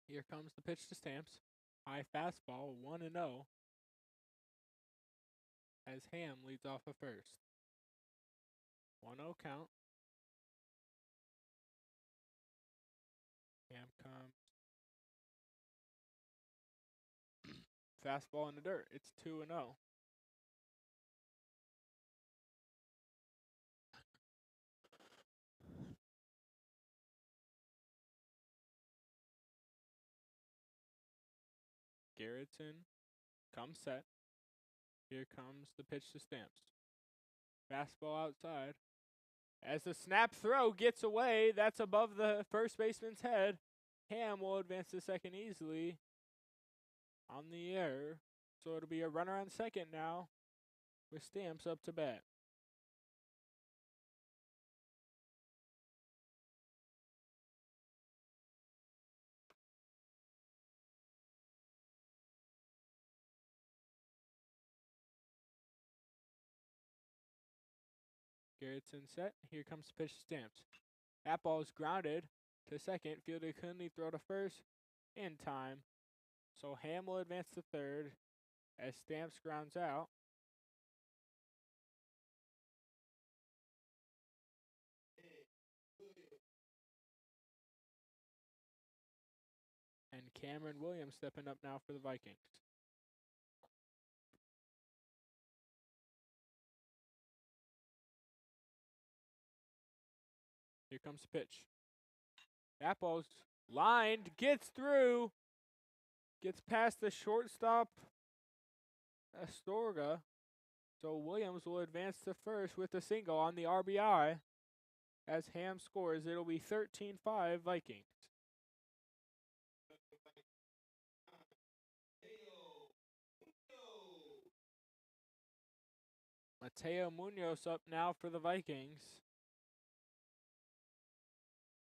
Here comes the pitch to Stamps. High fastball, 1-0. As Ham leads off a first. 1-0 count. Ham comes. Fastball in the dirt. It's 2-0. Garrettson comes set. Here comes the pitch to Stamps. Fastball outside. As the snap throw gets away, that's above the first baseman's head. Ham will advance to second easily on the air. So it'll be a runner on second now with Stamps up to bat. Garrettson set. Here comes the pitch to Stamps. That ball is grounded to second. Fielder couldn't throw to first in time. So Ham will advance to third as Stamps grounds out. And Cameron Williams stepping up now for the Vikings. Here comes the pitch. That ball's lined, gets through, gets past the shortstop, Astorga. So Williams will advance to first with a single on the RBI. As Ham scores, it'll be 13-5 Vikings. Mateo Munoz up now for the Vikings,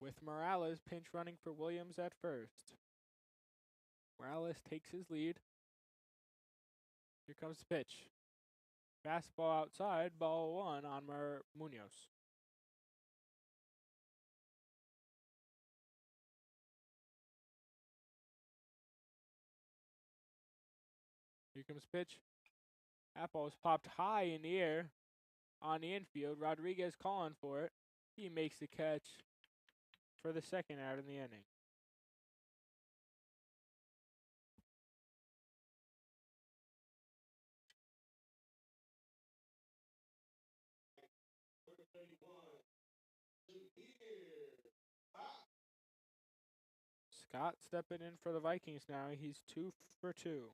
with Morales pinch running for Williams at first. Morales takes his lead. Here comes the pitch. Fastball outside, ball one on Munoz. Here comes the pitch. That ball is popped high in the air on the infield. Rodriguez calling for it. He makes the catch for the second out in the inning. Scott stepping in for the Vikings now. He's 2 for 2.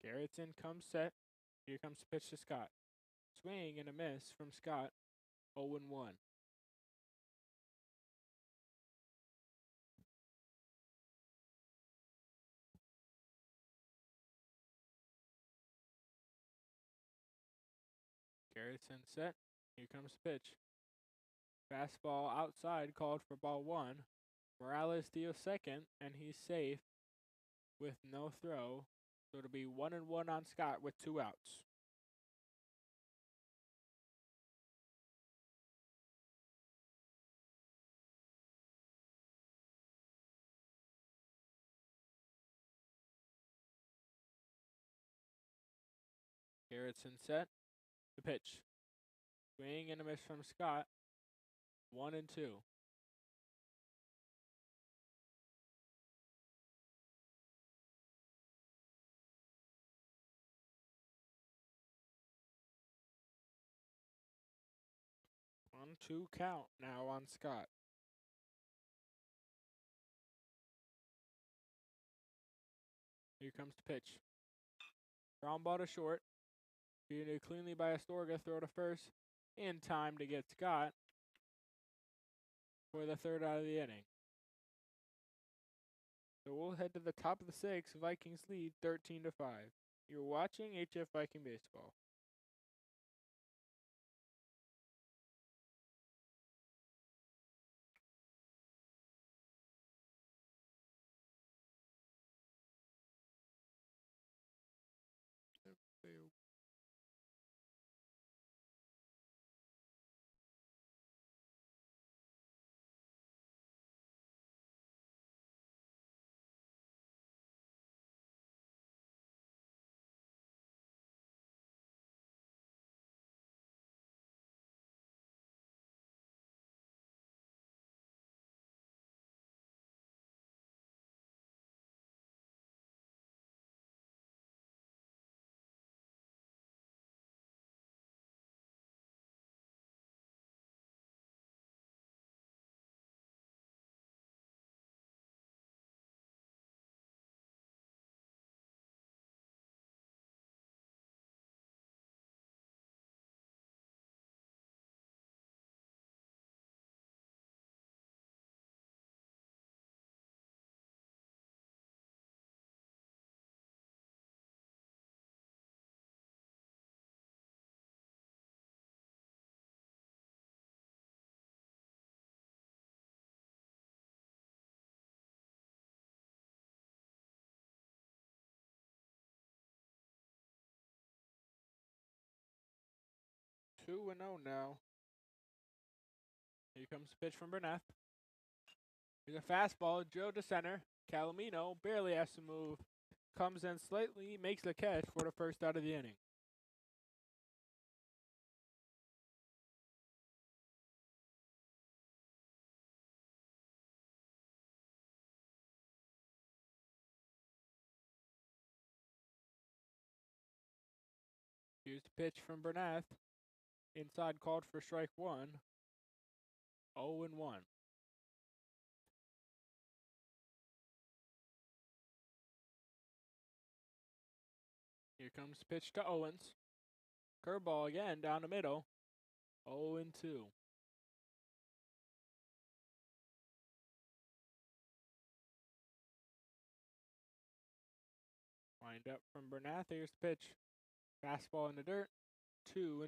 Garrettson comes set. Here comes the pitch to Scott. Swing and a miss from Scott. 0-1. Garrettson set. Here comes the pitch. Fastball outside called for ball one. Morales deals second, and he's safe with no throw. So it'll be 1-1 on Scott with 2 outs. Garrettson set. The pitch. Swing and a miss from Scott. 1-2. On 2 count now on Scott. Here comes the pitch. Ground ball to short. Fielded cleanly by Astorga. Throw to first. In time to get Scott for the third out of the inning. So we'll head to the top of the 6th. Vikings lead 13-5. You're watching HF Viking Baseball. Two and 0 now. Here comes the pitch from Burnett. Here's a fastball. Joe to center. Calamino barely has to move. Comes in slightly, makes the catch for the first out of the inning. Here's the pitch from Burnett. Inside called for strike 1. 0-1. comes pitch to Owens. Curveball again down the middle. 0-2. Wind up from Bernath. Here's the pitch. Fastball in the dirt. 2-2.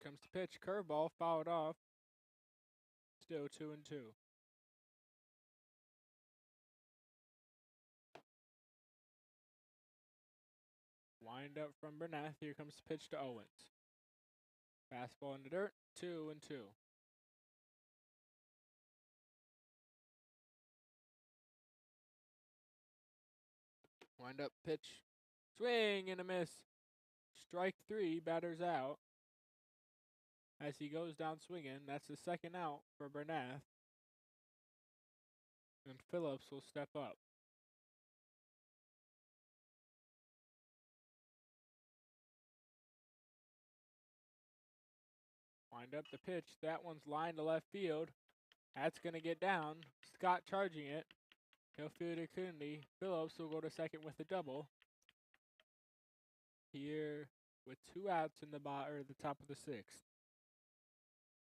Comes the pitch. Curveball fouled off. Still 2-2. Wind up from Bernath. Here comes the pitch to Owens. Fastball in the dirt. 2-2. Wind up pitch. Swing and a miss. Strike 3. Batter's out. As he goes down swinging, that's the second out for Bernath. And Phillips will step up. Wind up the pitch. That one's lined to left field. That's going to get down. Scott charging it. He'll field it cleanly. Phillips will go to second with a double. Here with 2 outs in the top of the 6th.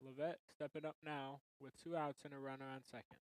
Levette stepping up now with 2 outs and a runner on second.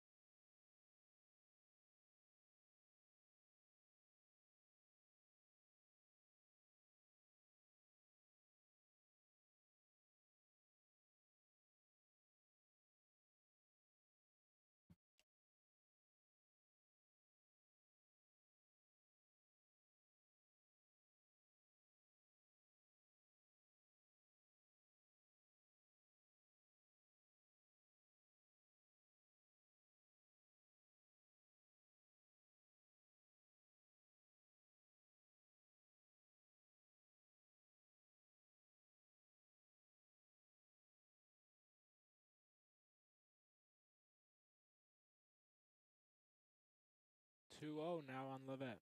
Two 2-0 now on Levette.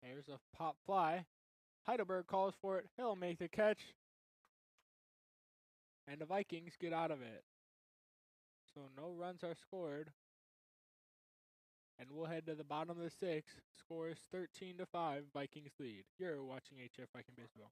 There's a pop fly. Heidelberg calls for it. He'll make the catch. And the Vikings get out of it. So no runs are scored. And we'll head to the bottom of the 6th. Score is 13-5. Vikings lead. You're watching HF Viking Baseball.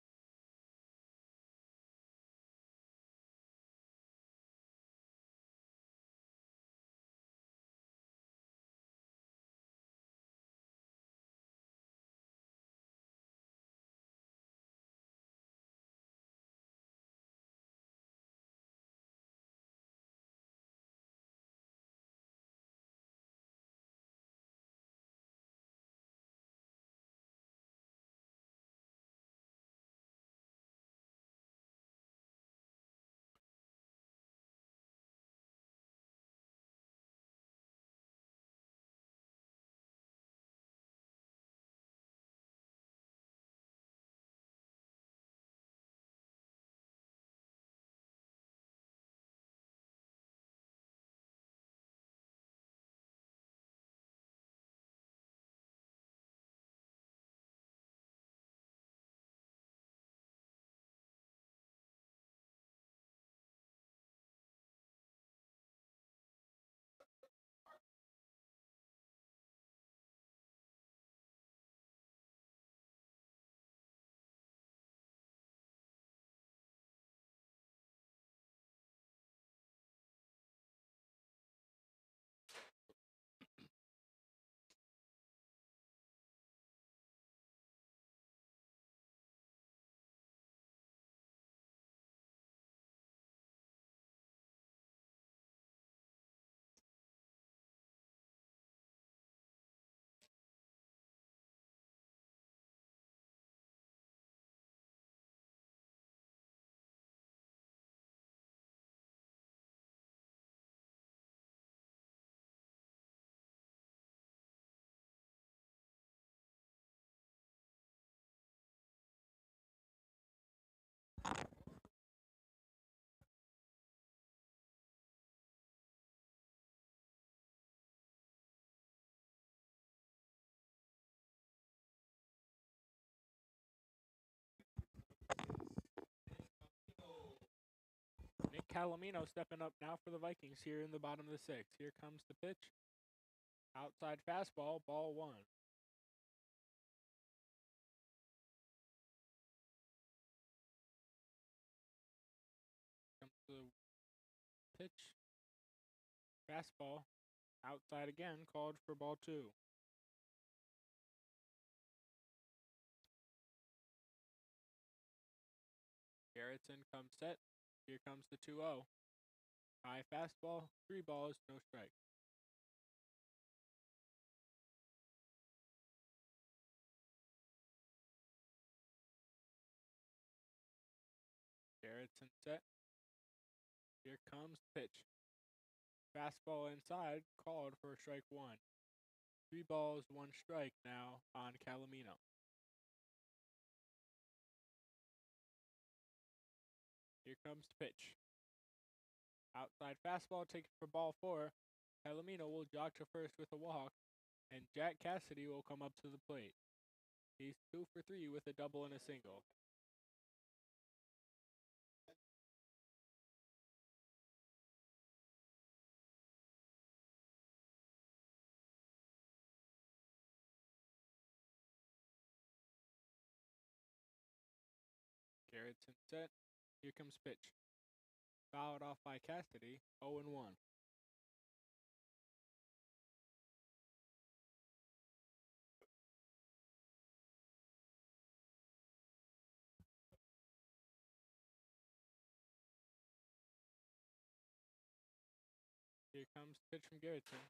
Calamino stepping up now for the Vikings here in the bottom of the sixth. Here comes the pitch. Outside fastball, ball one. Comes the pitch. Fastball. Outside again, called for ball two. Garrettson comes set. Here comes the 2-0. High fastball, 3 balls, no strike. Garrettson set. Here comes the pitch. Fastball inside, called for strike one. 3 balls, 1 strike now on Calamino. Here comes the pitch. Outside fastball taken for ball 4. Calamino will jog to first with a walk, and Jack Cassidy will come up to the plate. He's 2 for 3 with a double and a single. Garrettson set. Here comes pitch. Fouled off by Cassidy, 0-1. Here comes the pitch from Garrettson.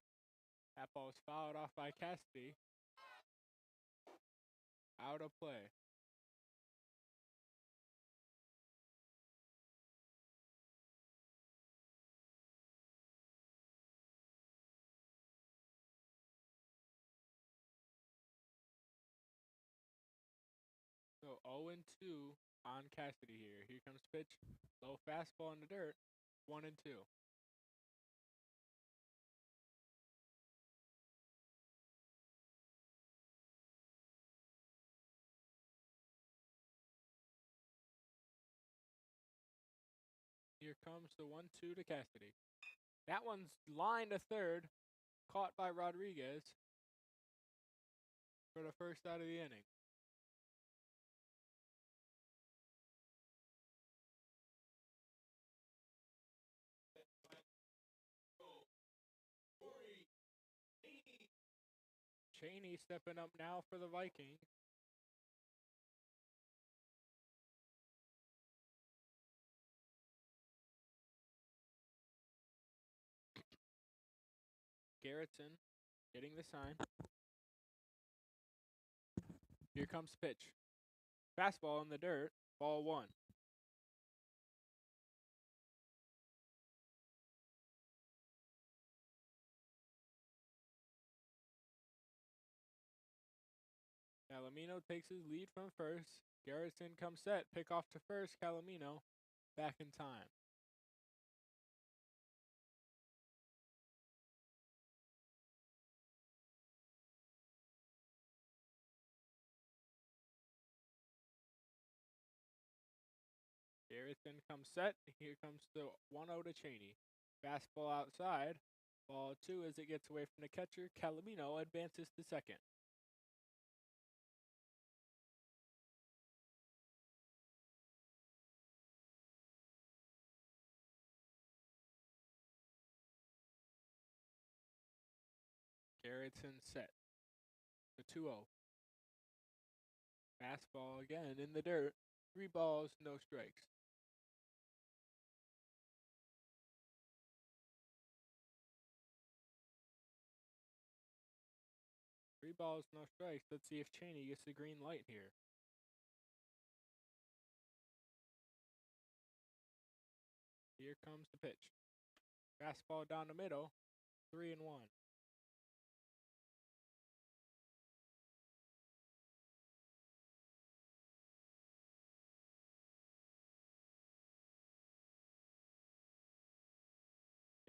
That ball is fouled off by Cassidy. Out of play. So 0-2 on Cassidy here. Here comes the pitch. Low fastball in the dirt. 1-2. Here comes the 1-2 to Cassidy. That one's lined to third. Caught by Rodriguez for the first out of the inning. Cheney stepping up now for the Vikings. Garrettson getting the sign. Here comes the pitch. Fastball in the dirt. Ball 1. Calamino takes his lead from first. Garrettson comes set. Pick off to first. Calamino back in time. Garrettson comes set. Here comes the 1-0 to Cheney. Fastball outside. Ball 2 as it gets away from the catcher. Calamino advances to second. Garrettson set. The 2-0. Fastball again in the dirt. 3 balls, no strikes. Three balls, no strikes. Let's see if Cheney gets the green light here. Here comes the pitch. Fastball down the middle. 3-1.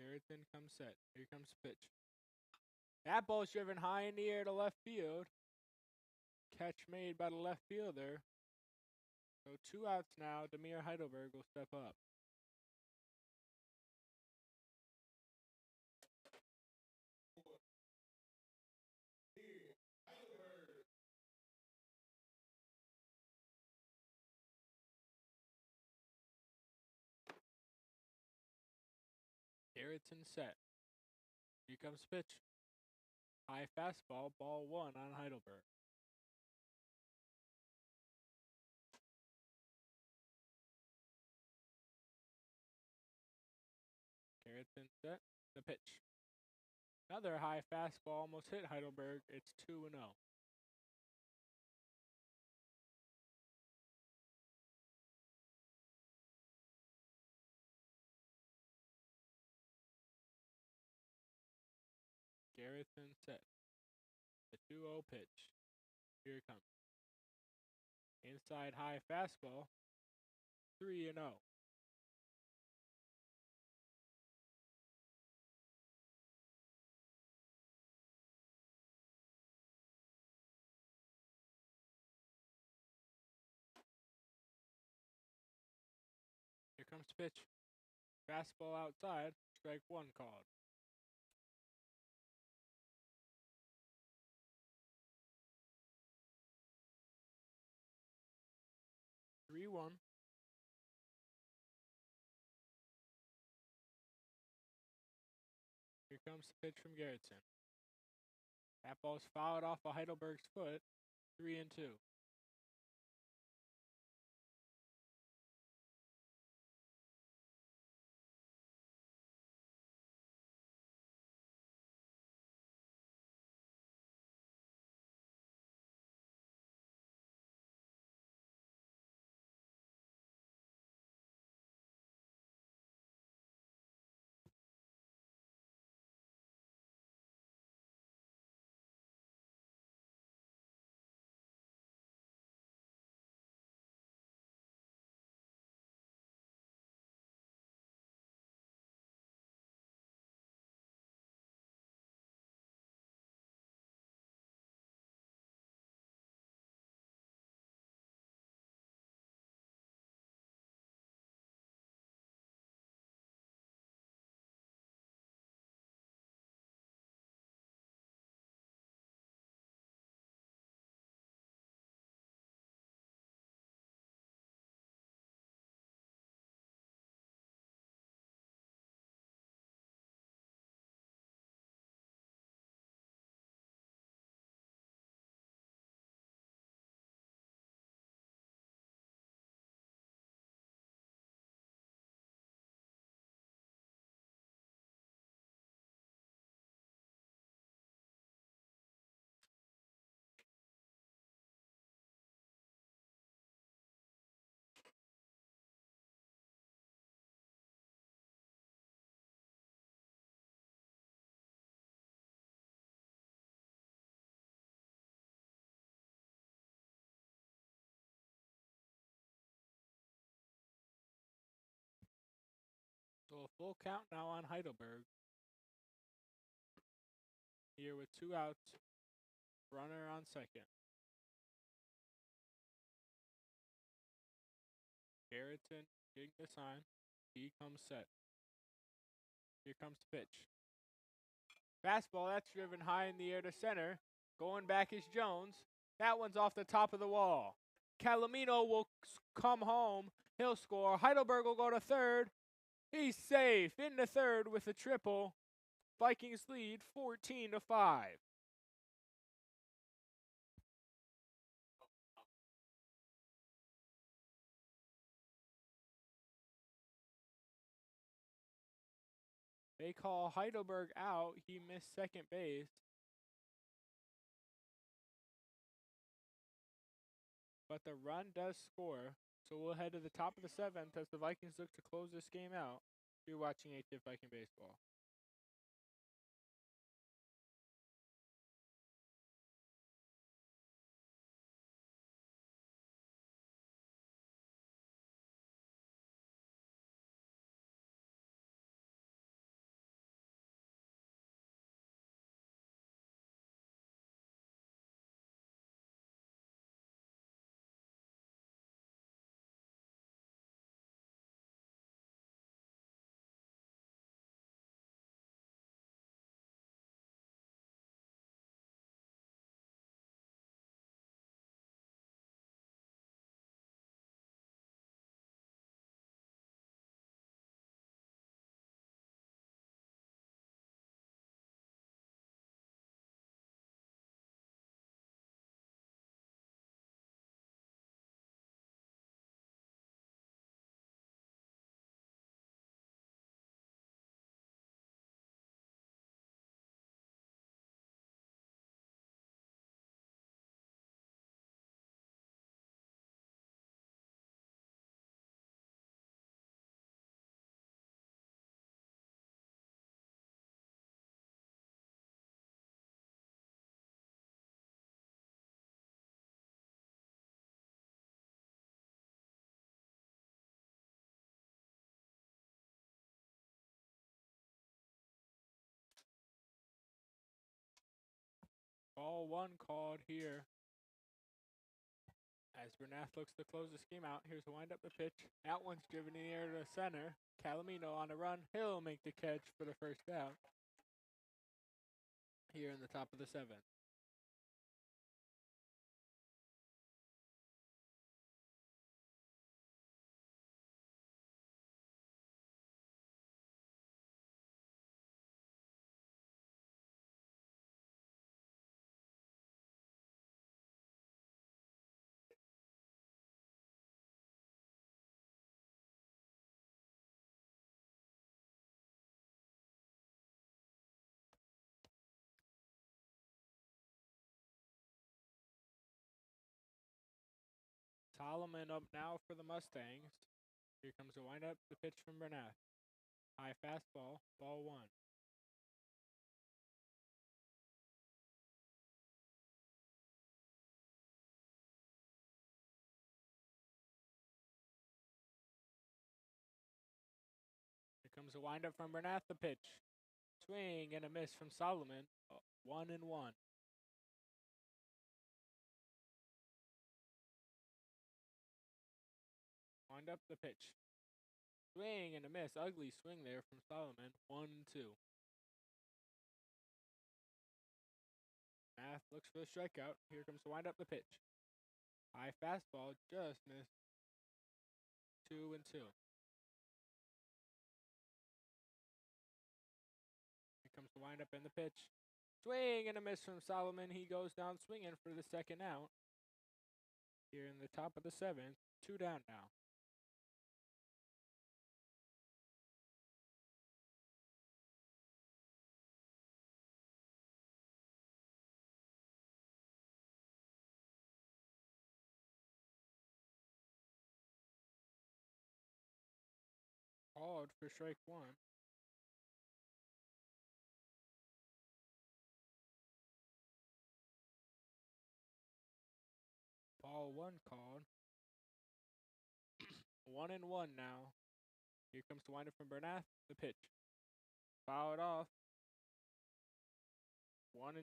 Garrettson comes set. Here comes the pitch. That ball's driven high in the air to left field. Catch made by the left fielder. So 2 outs now. Demir Heidelberg will step up. Garrettson set. Here comes pitch. High fastball, ball one on Heidelberg. Garrettson set. The pitch. Another high fastball almost hit Heidelberg. It's 2-0. Garrettson set. The 2-0 pitch. Here it comes. Inside high fastball. 3-0. Here comes pitch. Fastball outside. Strike one called. Three one. Here comes the pitch from Garrettson. That ball's fouled off of Heidelberg's foot. 3-2. So a full count now on Heidelberg. Here with 2 outs. Runner on second. Garrettson getting the sign. He comes set. Here comes the pitch. Fastball, that's driven high in the air to center. Going back is Jones. That one's off the top of the wall. Calamino will come home. He'll score. Heidelberg will go to third. He's safe in the third with a triple. Vikings lead 14-5. They call Heidelberg out. He missed second base. But the run does score. So we'll head to the top of the seventh as the Vikings look to close this game out. You're watching 8-Tip Viking Baseball. Ball 1 called here. As Bernath looks to close this game out, here's a wind up the pitch. That one's driven in the air to center. Calamino on the run. He'll make the catch for the first out. Here in the top of the 7th. Solomon up now for the Mustangs. Here comes a wind up the pitch from Bernath. High fastball, ball 1. Here comes a windup from Bernath, the pitch. Swing and a miss from Solomon. 1-1. Wind up the pitch. Swing and a miss. Ugly swing there from Solomon. 1-2. Bernath looks for the strikeout. Here comes the wind up the pitch. High fastball, just missed. 2-2. Here comes the windup and the pitch. Swing and a miss from Solomon. He goes down swinging for the second out. Here in the top of the 7th. 2 down now. Called for strike 1. Ball 1 called. 1-1 now. Here comes the windup from Bernath. The pitch. Fouled off. 1-2.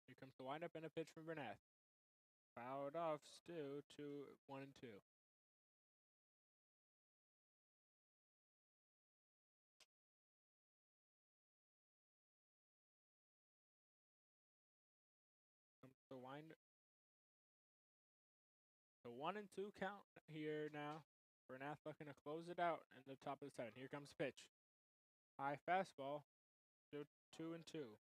Here comes the windup and a pitch from Bernath. Fouled off still to 1-2. The 1-2 count here now. Bernath looking to close it out in the top of the 7th. Here comes the pitch. High fastball. Still 2-2.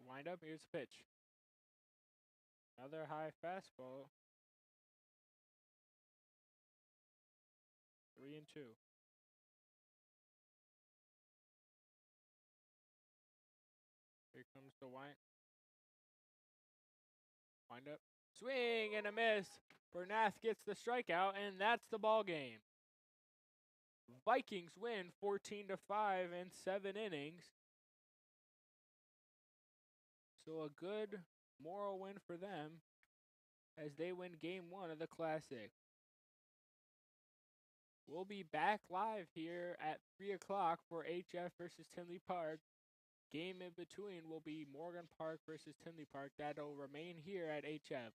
Wind up. Here's the pitch. Another high fastball. 3-2. Here comes the wind up. Swing and a miss. Bernath gets the strikeout, and that's the ball game. Vikings win 14-5 in 7 innings. So a good moral win for them as they win game 1 of the Classic. We'll be back live here at 3 o'clock for HF versus Tinley Park. Game in between will be Morgan Park versus Tinley Park. That'll remain here at HF.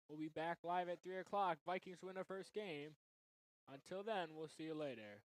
We'll be back live at 3 o'clock. Vikings win the first game. Until then, we'll see you later.